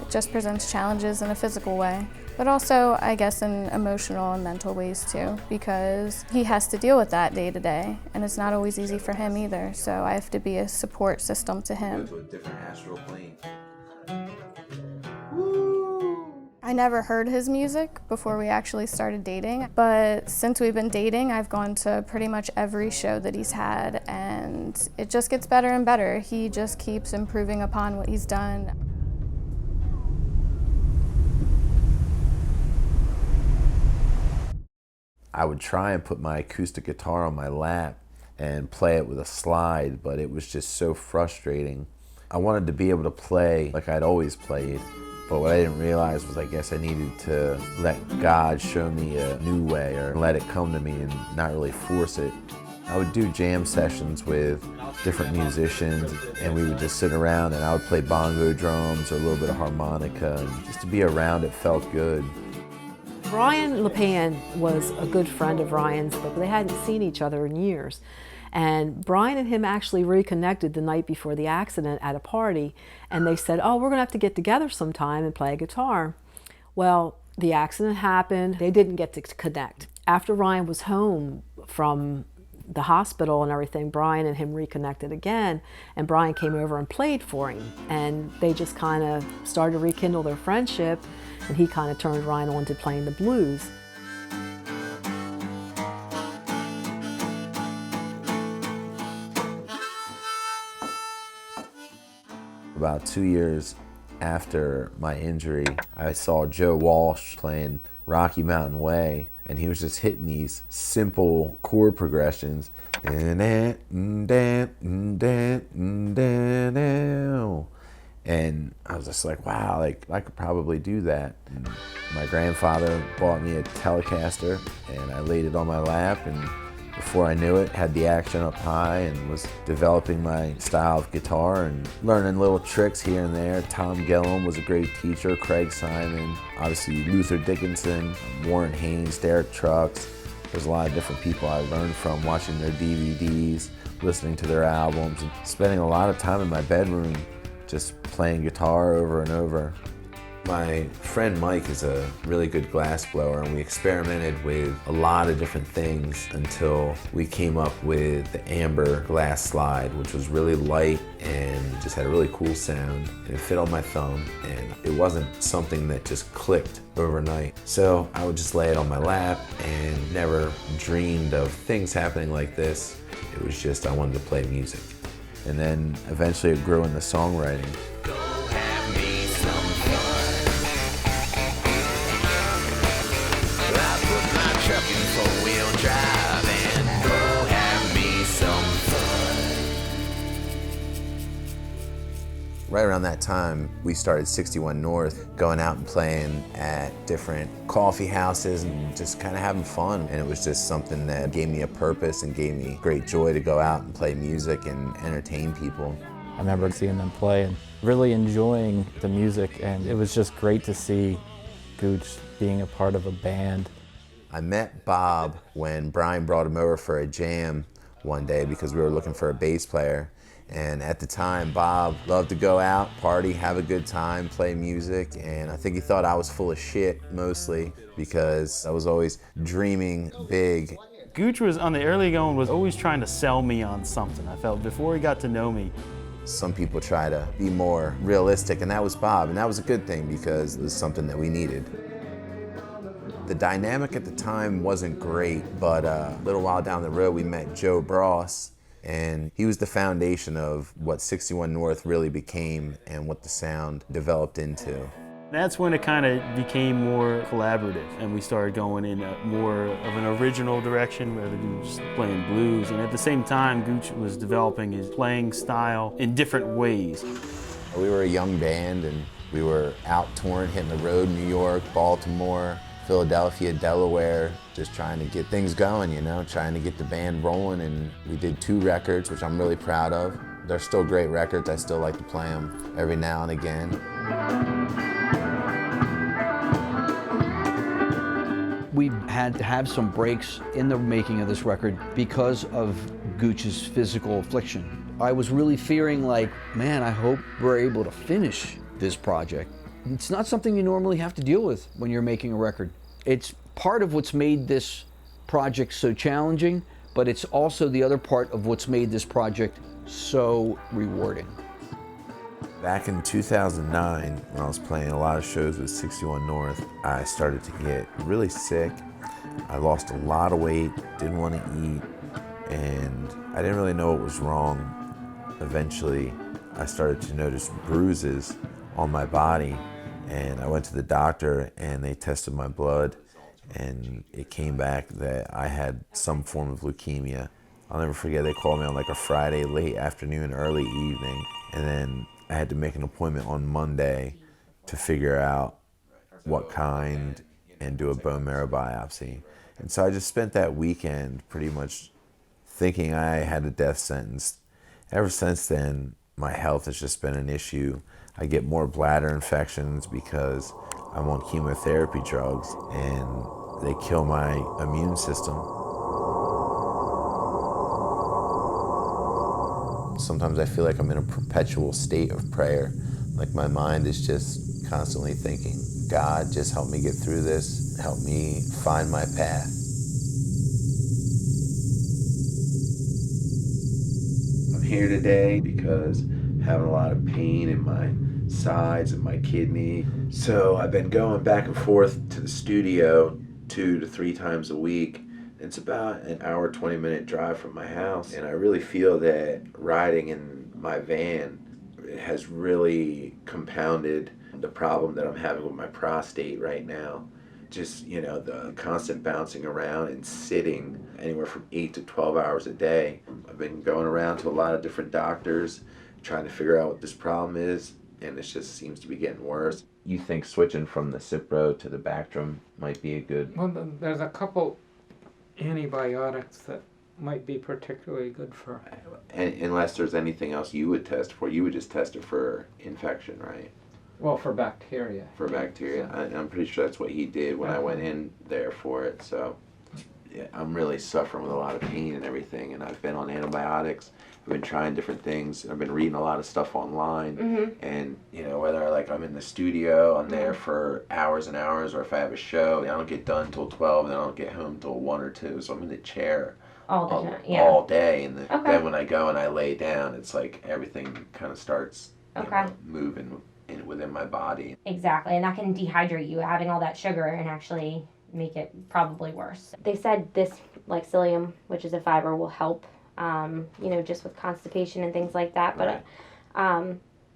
It just presents challenges in a physical way, but also, I guess, in emotional and mental ways too, because he has to deal with that day to day, and it's not always easy for him either, so I have to be a support system to him. Go to a different astral plane. I never heard his music before we actually started dating, but since we've been dating, I've gone to pretty much every show that he's had, and it just gets better and better. He just keeps improving upon what he's done. I would try and put my acoustic guitar on my lap and play it with a slide, but it was just so frustrating. I wanted to be able to play like I'd always played, but what I didn't realize was I guess I needed to let God show me a new way, or let it come to me and not really force it. I would do jam sessions with different musicians, and we would just sit around and I would play bongo drums or a little bit of harmonica, and just to be around it felt good. Brian LePan was a good friend of Ryan's, but they hadn't seen each other in years. And Brian and him actually reconnected the night before the accident at a party, and they said, oh, we're gonna have to get together sometime and play a guitar. Well, the accident happened, they didn't get to connect. After Ryan was home from the hospital and everything, Brian and him reconnected again, and Brian came over and played for him. And they just kind of started to rekindle their friendship, and he kind of turned Ryan on to playing the blues. About 2 years after my injury, I saw Joe Walsh playing Rocky Mountain Way, and he was just hitting these simple chord progressions. And I was just like, wow, like I could probably do that. And my grandfather bought me a Telecaster, and I laid it on my lap, and before I knew it, had the action up high and was developing my style of guitar and learning little tricks here and there. Tom Gillum was a great teacher, Craig Simon, obviously Luther Dickinson, Warren Haynes, Derek Trucks. There's a lot of different people I learned from, watching their DVDs, listening to their albums, and spending a lot of time in my bedroom just playing guitar over and over. My friend Mike is a really good glass blower, and we experimented with a lot of different things until we came up with the amber glass slide, which was really light and just had a really cool sound, and it fit on my thumb, and it wasn't something that just clicked overnight. So I would just lay it on my lap and never dreamed of things happening like this. It was just I wanted to play music. And then eventually it grew into songwriting. Right around that time, we started 61 North, going out and playing at different coffee houses and just kind of having fun. And it was just something that gave me a purpose and gave me great joy to go out and play music and entertain people. I remember seeing them play and really enjoying the music, and it was just great to see Gooch being a part of a band. I met Bob when Brian brought him over for a jam one day because we were looking for a bass player. And at the time, Bob loved to go out, party, have a good time, play music, and I think he thought I was full of shit, mostly, because I was always dreaming big. Gooch was, on the early going, was always trying to sell me on something, I felt, before he got to know me. Some people try to be more realistic, and that was Bob, and that was a good thing because it was something that we needed. The dynamic at the time wasn't great, but a little while down the road, we met Joe Bross, and he was the foundation of what 61 North really became and what the sound developed into. That's when it kind of became more collaborative, and we started going in more of an original direction rather than just playing blues. And at the same time, Gooch was developing his playing style in different ways. We were a young band, and we were out touring, hitting the road, New York, Baltimore, Philadelphia, Delaware, just trying to get things going, you know, trying to get the band rolling. And we did 2 records, which I'm really proud of. They're still great records. I still like to play them every now and again. We had to have some breaks in the making of this record because of Gooch's physical affliction. I was really fearing like, man, I hope we're able to finish this project. It's not something you normally have to deal with when you're making a record. It's part of what's made this project so challenging, but it's also the other part of what's made this project so rewarding. Back in 2009, when I was playing a lot of shows with 61 North, I started to get really sick. I lost a lot of weight, didn't want to eat, and I didn't really know what was wrong. Eventually, I started to notice bruises on my body, and I went to the doctor and they tested my blood, and it came back that I had some form of leukemia. I'll never forget, they called me on like a Friday, late afternoon, early evening, and then I had to make an appointment on Monday to figure out what kind and do a bone marrow biopsy. And so I just spent that weekend pretty much thinking I had a death sentence. Ever since then, my health has just been an issue. I get more bladder infections because I'm on chemotherapy drugs and they kill my immune system. Sometimes I feel like I'm in a perpetual state of prayer. Like my mind is just constantly thinking, God, just help me get through this. Help me find my path. I'm here today because I'm having a lot of pain in my sides and my kidney. So I've been going back and forth to the studio 2 to 3 times a week. It's about an hour, 20-minute drive from my house. And I really feel that riding in my van has really compounded the problem that I'm having with my prostate right now. Just, you know, the constant bouncing around and sitting anywhere from 8 to 12 hours a day. I've been going around to a lot of different doctors trying to figure out what this problem is, and it just seems to be getting worse. You think switching from the Cipro to the Bactrim might be a good... Well, there's a couple antibiotics that might be particularly good for... Unless there's anything else you would test for, you would just test it for infection, right? Well, for bacteria. For bacteria. I'm pretty sure that's what he did when I went in there for it. So yeah, I'm really suffering with a lot of pain and everything, and I've been on antibiotics. I've been trying different things. I've been reading a lot of stuff online, and you know, whether like I'm in the studio, I'm there for hours and hours, or if I have a show, I don't get done until 12, and I don't get home until 1 or 2. So I'm in the chair all day, and then when I go and I lay down, it's like everything kind of starts you know, moving within my body. Exactly, and that can dehydrate you, having all that sugar, and actually make it probably worse. They said this, like psyllium, which is a fiber, will help, you know, just with constipation and things like that. But,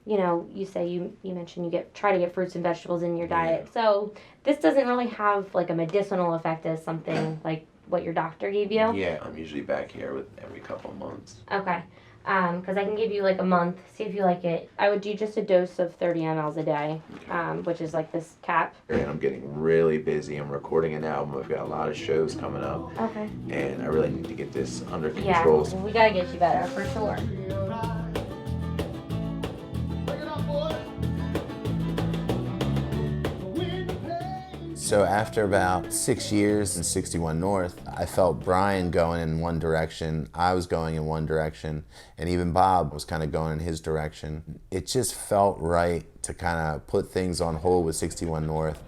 you know, you say you mentioned you try to get fruits and vegetables in your diet. So this doesn't really have like a medicinal effect as something like what your doctor gave you. Yeah, I'm usually back here with every couple of months. Okay. Because I can give you like a month, see if you like it. I would do just a dose of 30 mLs a day, which is like this cap. And I'm getting really busy. I'm recording an album. I've got a lot of shows coming up. Okay. And I really need to get this under control. Yeah, we gotta get you better, for sure. So after about 6 years in 61 North, I felt Brian going in one direction, I was going in one direction, and even Bob was kind of going in his direction. It just felt right to kind of put things on hold with 61 North.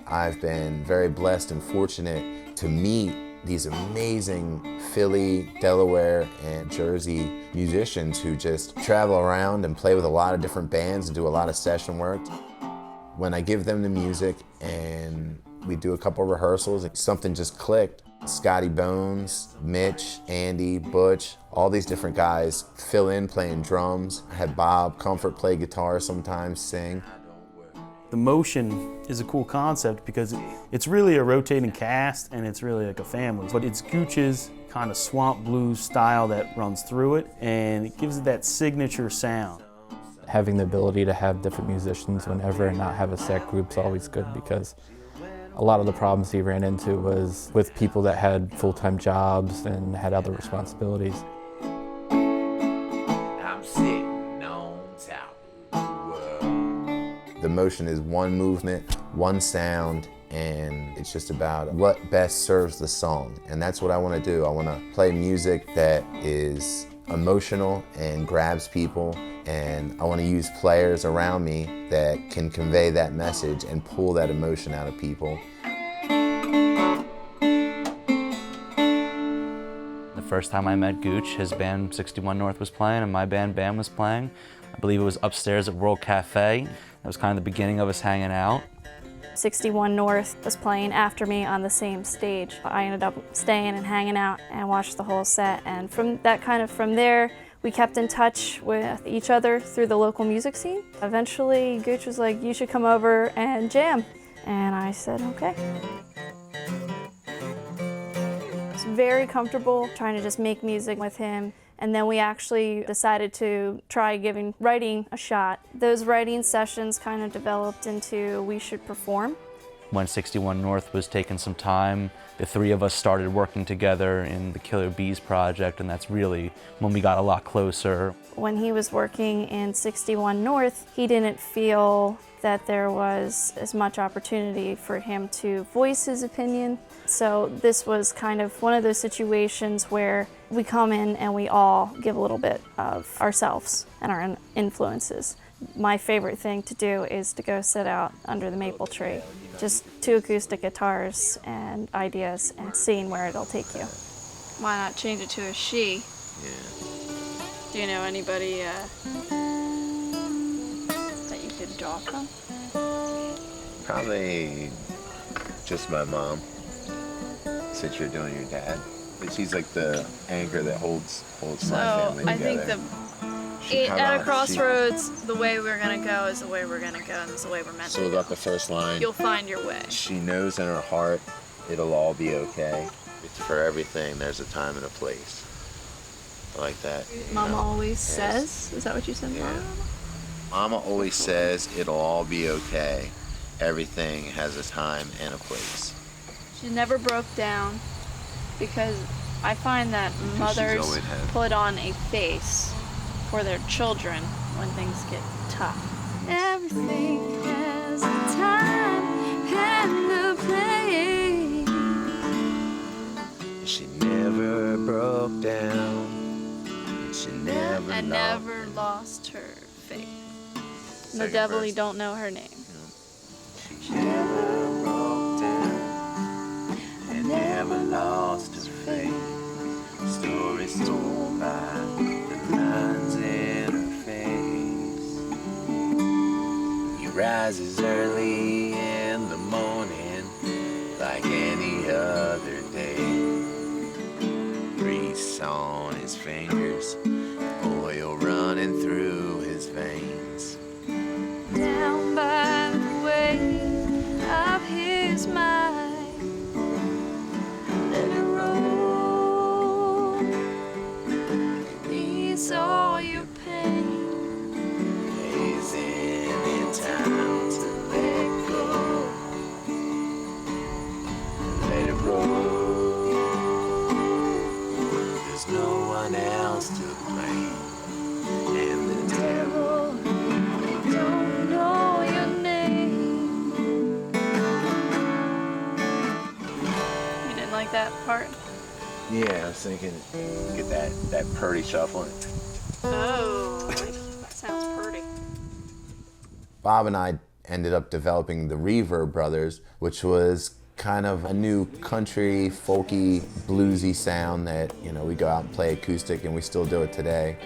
I've been very blessed and fortunate to meet these amazing Philly, Delaware, and Jersey musicians who just travel around and play with a lot of different bands and do a lot of session work. When I give them the music and we do a couple rehearsals, something just clicked. Scotty Bones, Mitch, Andy, Butch, all these different guys fill in playing drums. I had Bob Comfort play guitar sometimes, sing. The motion is a cool concept because it's really a rotating cast and it's really like a family. But it's Gooch's kind of swamp blues style that runs through it, and it gives it that signature sound. Having the ability to have different musicians whenever and not have a set group is always good, because a lot of the problems he ran into was with people that had full-time jobs and had other responsibilities. I'm sitting on top. The motion is one movement, one sound, and it's just about what best serves the song. And that's what I want to do. I want to play music that is emotional and grabs people, and I want to use players around me that can convey that message and pull that emotion out of people. The first time I met Gooch, his band 61 North was playing and my band was playing. I believe it was upstairs at World Cafe. That was kind of the beginning of us hanging out. 61 North was playing after me on the same stage. I ended up staying and hanging out and watched the whole set, and from there we kept in touch with each other through the local music scene. Eventually Gooch was like, "You should come over and jam," and I said okay. I was very comfortable trying to just make music with him. And then we actually decided to try giving writing a shot. Those writing sessions kind of developed into We Should Perform. When 61 North was taking some time, the three of us started working together in the Killer Bees project, and that's really when we got a lot closer. When he was working in 61 North, he didn't feel that there was as much opportunity for him to voice his opinion. So this was kind of one of those situations where we come in and we all give a little bit of ourselves and our influences. My favorite thing to do is to go sit out under the maple tree, just 2 acoustic guitars and ideas, and seeing where it'll take you. Why not change it to a she? Yeah. Do you know anybody that you could draw from? Probably just my mom, since you're doing your dad. But she's like the anchor that holds my family I together. think at a crossroads, the way we're gonna go is the way we're gonna go, and it's the way we're meant to So go. about the first line. You'll find your way. She knows in her heart it'll all be okay. It's for everything, there's a time and a place. I like that. Mama always says, is that what you said, Yeah. Mama? Mama always says it'll all be okay. Everything has a time and a place. She never broke down, because I find that mothers always had. put on a face for their children when things get tough. Everything has a time and a place. She never broke down. She never And never lost her faith. The devil, you don't know her name. She never broke down and never lost her faith. Stories told by the lines in her face. He rises early in the morning like any other day. Grease on his fingers, oil running through his veins. Down by the way of his mind, let it roll. Ease all your pain. Isn't it time to let go? Let it roll. There's no one else to blame. And the devil Don't know your name. You didn't like that part? Yeah, I was thinking, get that purdy shuffling. Oh, that sounds pretty. Bob and I ended up developing the Reverb Brothers, which was kind of a new country, folky, bluesy sound that, you know, we go out and play acoustic, and we still do it today.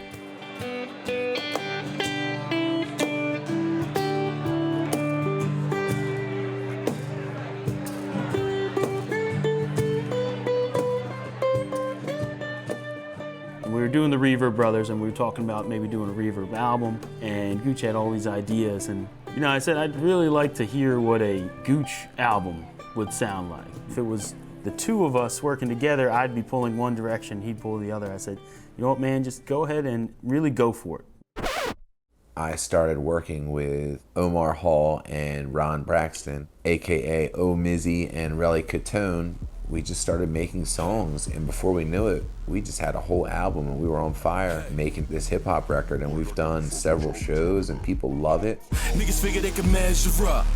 We were doing the Reverb Brothers, and we were talking about maybe doing a Reverb album, and Gooch had all these ideas, and you know, I said I'd really like to hear what a Gooch album would sound like. If it was the two of us working together, I'd be pulling one direction, he'd pull the other. I said, you know what, man, just go ahead and really go for it. I started working with Omar Hall and Ron Braxton, aka O Mizzy and Relly Catone. We just started making songs, and before we knew it, we just had a whole album and we were on fire making this hip hop record, and we've done several shows and people love it. Niggas figure they can measure up.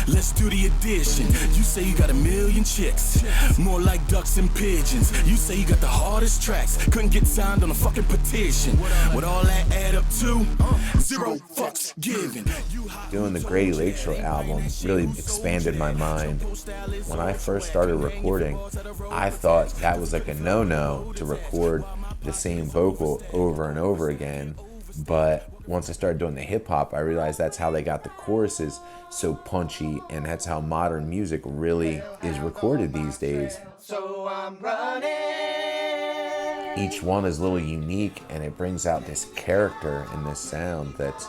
Let's do the addition. You say you got a million chicks, more like ducks and pigeons. You say you got the hardest tracks, couldn't get signed on a fucking petition. What all that add up to? 0 fucks given. Doing the Grady Lakeshore album really expanded my mind. When I first started recording, I thought that was like a no-no to record the same vocal over and over again. But once I started doing the hip hop, I realized that's how they got the choruses so punchy, and that's how modern music really is recorded these days. So I'm running. Each one is a little unique, and it brings out this character and this sound that's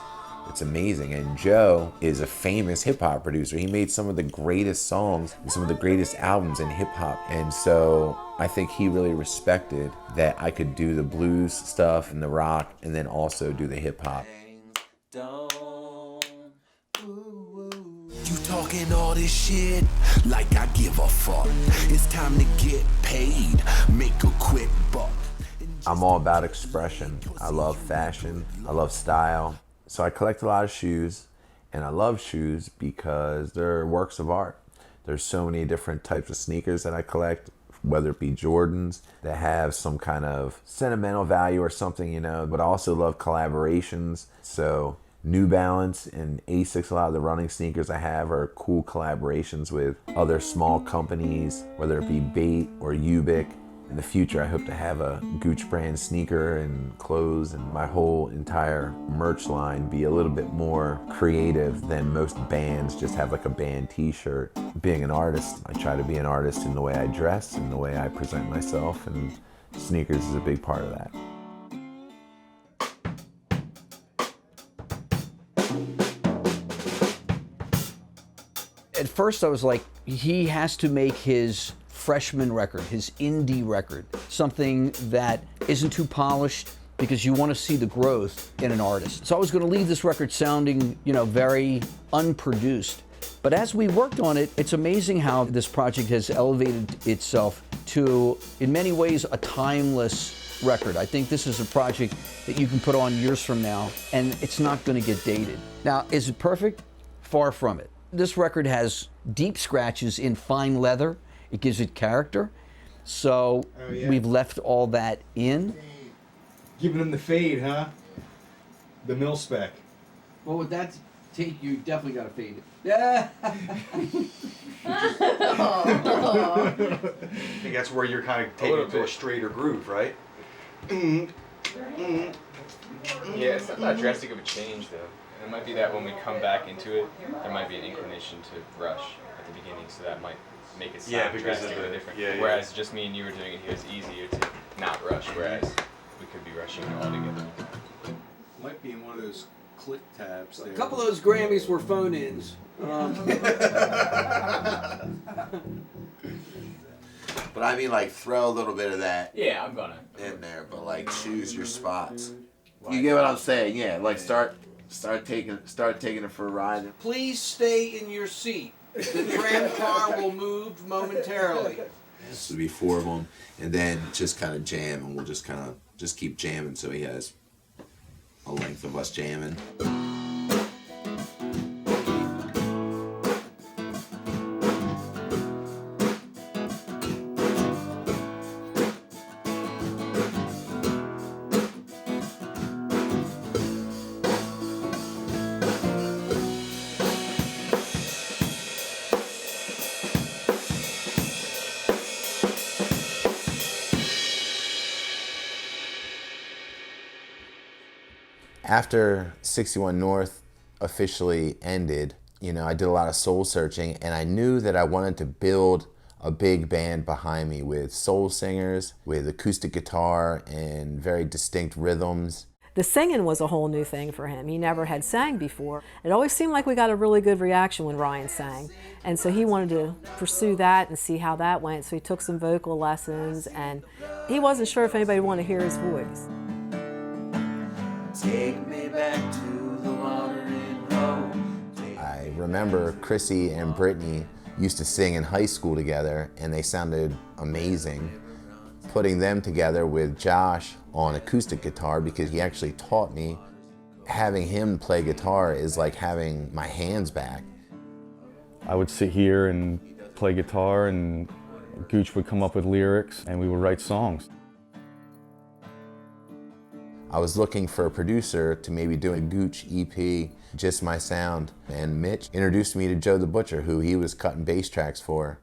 amazing. And Joe is a famous hip hop producer. He made some of the greatest songs and some of the greatest albums in hip hop. And so I think he really respected that I could do the blues stuff and the rock and then also do the hip hop. You talking all this shit like I give a fuck. It's time to get paid, make a quick buck. I'm all about expression. I love fashion. I love style. So I collect a lot of shoes, and I love shoes because they're works of art. There's so many different types of sneakers that I collect, whether it be Jordans that have some kind of sentimental value or something, you know, but I also love collaborations. So New Balance and Asics, a lot of the running sneakers I have are cool collaborations with other small companies, whether it be Bait or Ubik. In the future, I hope to have a Gooch brand sneaker and clothes and my whole entire merch line be a little bit more creative than most bands just have like a band t-shirt. Being an artist, I try to be an artist in the way I dress and the way I present myself, and sneakers is a big part of that. At first I was like, he has to make his freshman record, his indie record, something that isn't too polished, because you want to see the growth in an artist. So I was going to leave this record sounding, you know, very unproduced. But as we worked on it, it's amazing how this project has elevated itself to, in many ways, a timeless record. I think this is a project that you can put on years from now, and it's not going to get dated. Now, is it perfect? Far from it. This record has deep scratches in fine leather. It gives it character. So we've left all that in. Giving them the fade, huh? The mil spec. Well, with that take, you definitely got to fade it. Yeah. I think that's where you're kind of taking it to a straighter groove, right? Yeah, it's not that drastic of a change though. And it might be that when we come back into it, there might be an inclination to rush at the beginning, so that might make it sound drastically different. Whereas just me and you were doing it here, it's easier to not rush, whereas we could be rushing it all together. Might be in one of those click tabs there. A couple of those Grammys were phone-ins. But I mean, like, throw a little bit of that I'm gonna in there, but like choose your spots. You get what I'm saying? Yeah, like start taking it for a ride. Please stay in your seat. The tram car will move momentarily. This would be 4 of them, and then just kind of jam, and we'll just keep jamming so he has a length of us jamming. After 61 North officially ended, you know, I did a lot of soul searching, and I knew that I wanted to build a big band behind me with soul singers, with acoustic guitar and very distinct rhythms. The singing was a whole new thing for him. He never had sang before. It always seemed like we got a really good reaction when Ryan sang. And so he wanted to pursue that and see how that went. So he took some vocal lessons, and he wasn't sure if anybody wanted to hear his voice. Take me back to the watering hole. I remember Chrissy and Brittany used to sing in high school together, and they sounded amazing. putting them together with Josh on acoustic guitar, because he actually taught me. Having him play guitar is like having my hands back. I would sit here and play guitar, and Gooch would come up with lyrics, and we would write songs. I was looking for a producer to maybe do a Gooch EP, just my sound, and Mitch introduced me to Joe the Butcher, who he was cutting bass tracks for.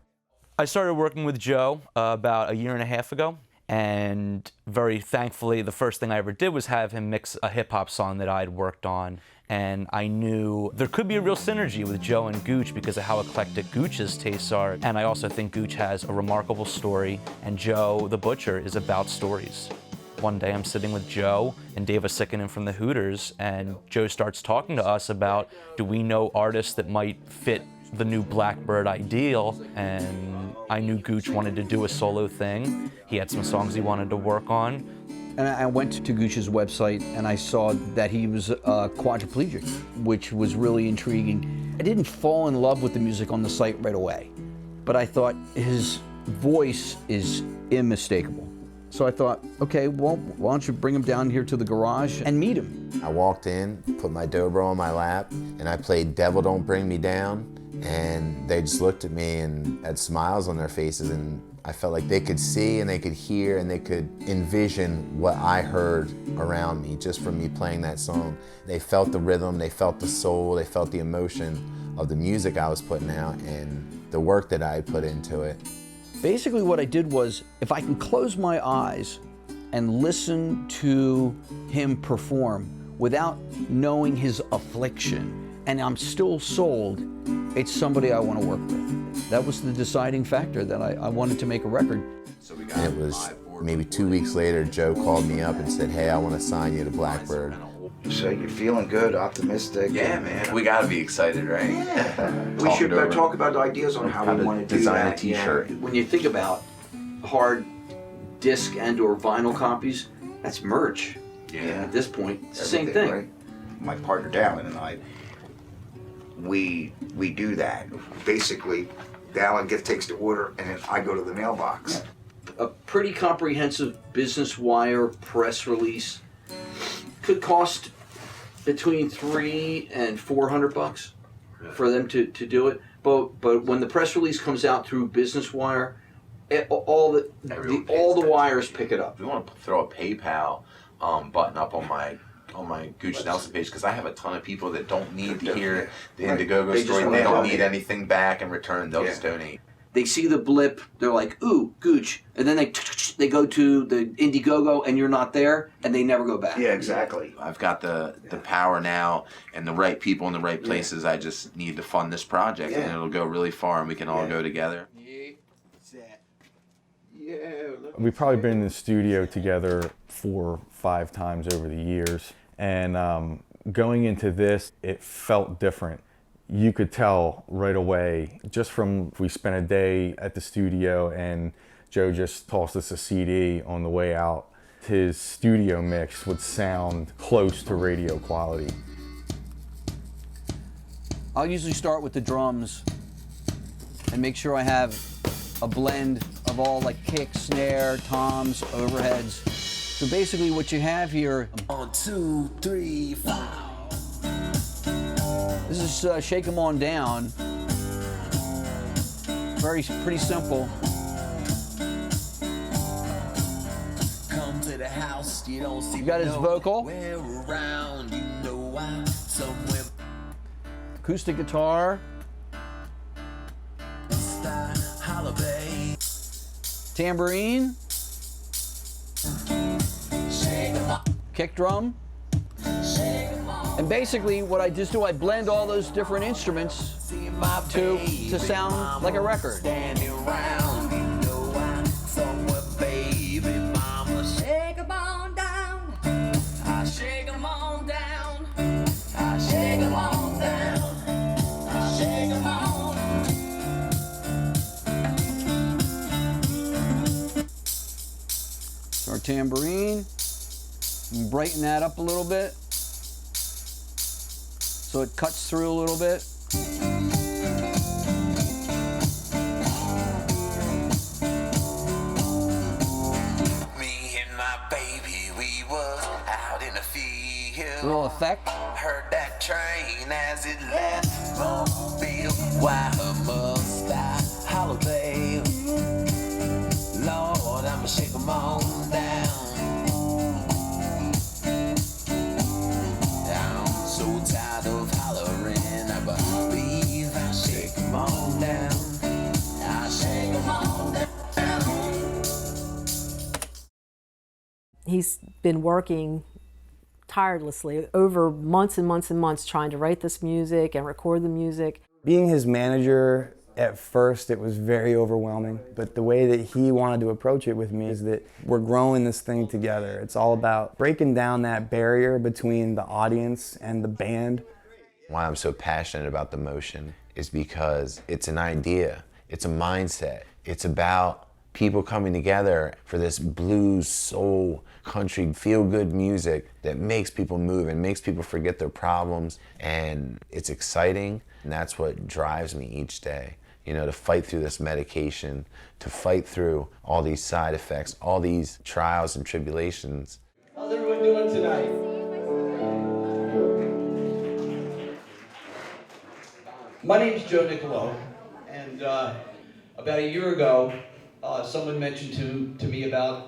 I started working with Joe about a year and a half ago, and very thankfully the first thing I ever did was have him mix a hip-hop song that I'd worked on, and I knew there could be a real synergy with Joe and Gooch because of how eclectic Gooch's tastes are, and I also think Gooch has a remarkable story, and Joe the Butcher is about stories. One day I'm sitting with Joe and Dave Sikkinen from the Hooters, and Joe starts talking to us about, do we know artists that might fit the new Blackbird ideal? And I knew Gooch wanted to do a solo thing. He had some songs he wanted to work on. And I went to Gooch's website and I saw that he was quadriplegic, which was really intriguing. I didn't fall in love with the music on the site right away, but I thought his voice is unmistakable. So I thought, okay, well, why don't you bring him down here to the garage and meet him? I walked in, put my dobro on my lap, and I played Devil Don't Bring Me Down, and they just looked at me and had smiles on their faces, and I felt like they could see and they could hear and they could envision what I heard around me just from me playing that song. They felt the rhythm, they felt the soul, they felt the emotion of the music I was putting out and the work that I had put into it. Basically what I did was, if I can close my eyes and listen to him perform without knowing his affliction, and I'm still sold, it's somebody I want to work with. That was the deciding factor that I wanted to make a record. And it was maybe 2 weeks later, Joe called me up and said, hey, I want to sign you to Blackbird. So you're feeling good, optimistic? Yeah, man. We gotta be excited, right? We should talk about the ideas on how we want to design a t-shirt. Yeah. When you think about hard disc and or vinyl copies, that's merch. Yeah. At this point, it's the same thing. Right? My partner Dallin and I, we do that. Basically, Dallin takes the order and then I go to the mailbox. A pretty comprehensive business wire press release could cost between $300 and $400 for them to do it. But when the press release comes out through Business Wire, all the wires pick it up. We want to throw a PayPal button up on my Gooch Nelson page, because I have a ton of people that don't need to hear the Indiegogo story. They don't need anything back in return. They'll just donate. They see the blip, they're like, ooh, Gooch, and then they go to the Indiegogo and you're not there, and they never go back. Yeah, exactly. I've got the power now and the right people in the right places. I just need to fund this project, and it'll go really far, and we can all go together. We've probably been in the studio together 4 or 5 times over the years, and going into this, it felt different. You could tell right away, just from, we spent a day at the studio and Joe just tossed us a CD on the way out. His studio mix would sound close to radio quality. I'll usually start with the drums and make sure I have a blend of all like kick, snare, toms, overheads. So basically what you have here, 1, 2, 3, 4. This is Shake 'Em On Down. Pretty simple. Come to the house, you don't see You got his vocal. Where around, you know I'm somewhere. Acoustic guitar. Tambourine. Kick drum. And basically what I just do, I blend all those different instruments to sound like a record. Our tambourine, and brighten that up a little bit so it cuts through a little bit. little effect. Heard that train as it left Mobile. Why must I holler, babe? Lord, I'ma shake 'em on down. I'm so tired of hollering, I believe I'll shake 'em on down. I'll shake 'em on down. He's been working tirelessly over months and months and months trying to write this music and record the music. Being his manager, at first it was very overwhelming, but the way that he wanted to approach it with me is that we're growing this thing together. It's all about breaking down that barrier between the audience and the band. Why I'm so passionate about The Motion is because it's an idea, it's a mindset, it's about people coming together for this blues, soul, country, feel-good music that makes people move and makes people forget their problems, and it's exciting, and that's what drives me each day. You know, to fight through this medication, to fight through all these side effects, all these trials and tribulations. How's everyone doing tonight? My name's Joe Nicolo, and about a year ago, someone mentioned to me about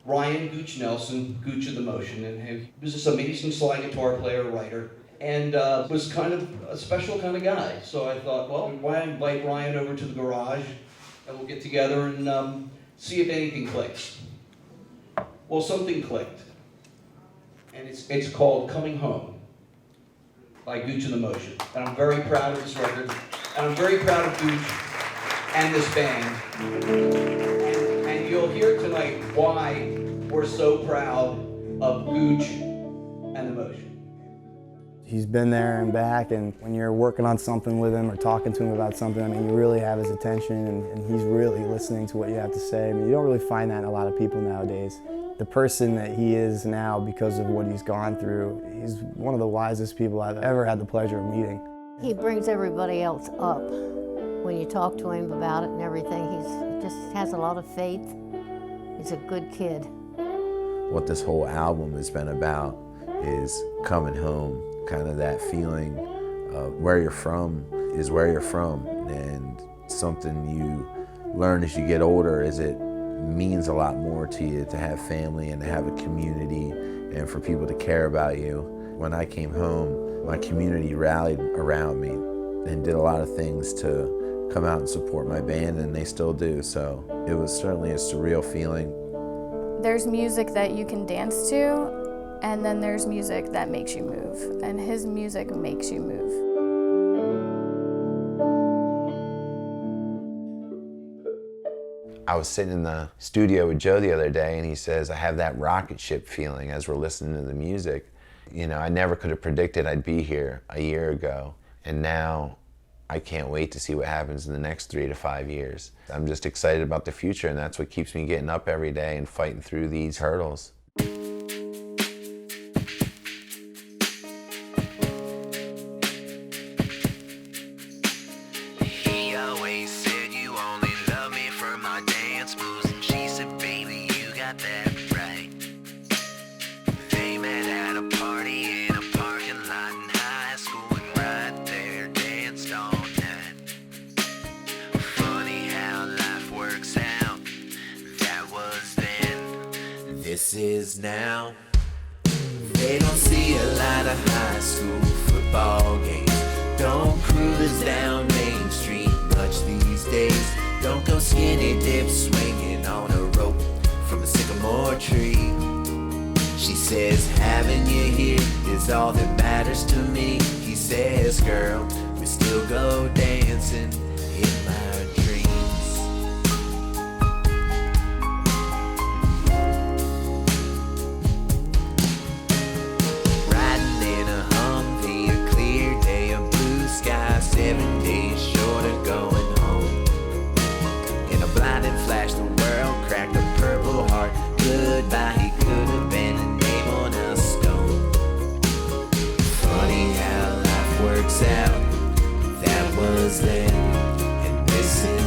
Ryan Gooch Nelson, Gooch of the Motion, and he was this amazing slide guitar player, writer, and was kind of a special kind of guy. So I thought, well, why invite Ryan over to the garage, and we'll get together and see if anything clicks. Well, something clicked, and it's called Coming Home by Gooch of the Motion. And I'm very proud of this record, and I'm very proud of Gooch and this band. And you'll hear tonight why we're so proud of Gooch and the Motion. He's been there and back, and when you're working on something with him or talking to him about something, I mean, you really have his attention, and he's really listening to what you have to say. I mean, you don't really find that in a lot of people nowadays. The person that he is now, because of what he's gone through, he's one of the wisest people I've ever had the pleasure of meeting. He brings everybody else up. When you talk to him about it and everything, he just has a lot of faith. He's a good kid. What this whole album has been about is coming home, kind of that feeling of where you're from is where you're from, and something you learn as you get older is it means a lot more to you to have family and to have a community and for people to care about you. When I came home, my community rallied around me and did a lot of things to come out and support my band, and they still do, so it was certainly a surreal feeling. There's music that you can dance to, and then there's music that makes you move, and his music makes you move. I was sitting in the studio with Joe the other day, and he says, I have that rocket ship feeling as we're listening to the music. You know, I never could have predicted I'd be here a year ago, and now I can't wait to see what happens in the next 3 to 5 years. I'm just excited about the future, and that's what keeps me getting up every day and fighting through these hurdles. He always said you only love me for my dance moves, and she said, baby, you got that right. They met at a party in a parking lot in high school, and right there danced all night. Funny how life works out. That was then, this is now. They don't see a lot of high school football games. Don't cruise down Main Street much these days. Don't go skinny dip swinging on a rope from a sycamore tree. She says, having you here is all that matters to me. He says, girl, we still go dancing in my dreams. Riding in a Humvee, a clear day of blue sky, 7 days short of going home. In a blinding flash, the world cracked a purple heart. Goodbye, he could have been a name on a stone. Funny how life works out. That was then, and this is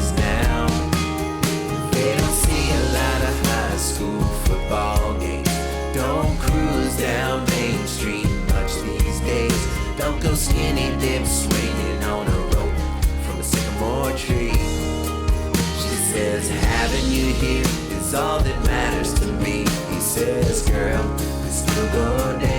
is all that matters to me. He says, girl, we still go down.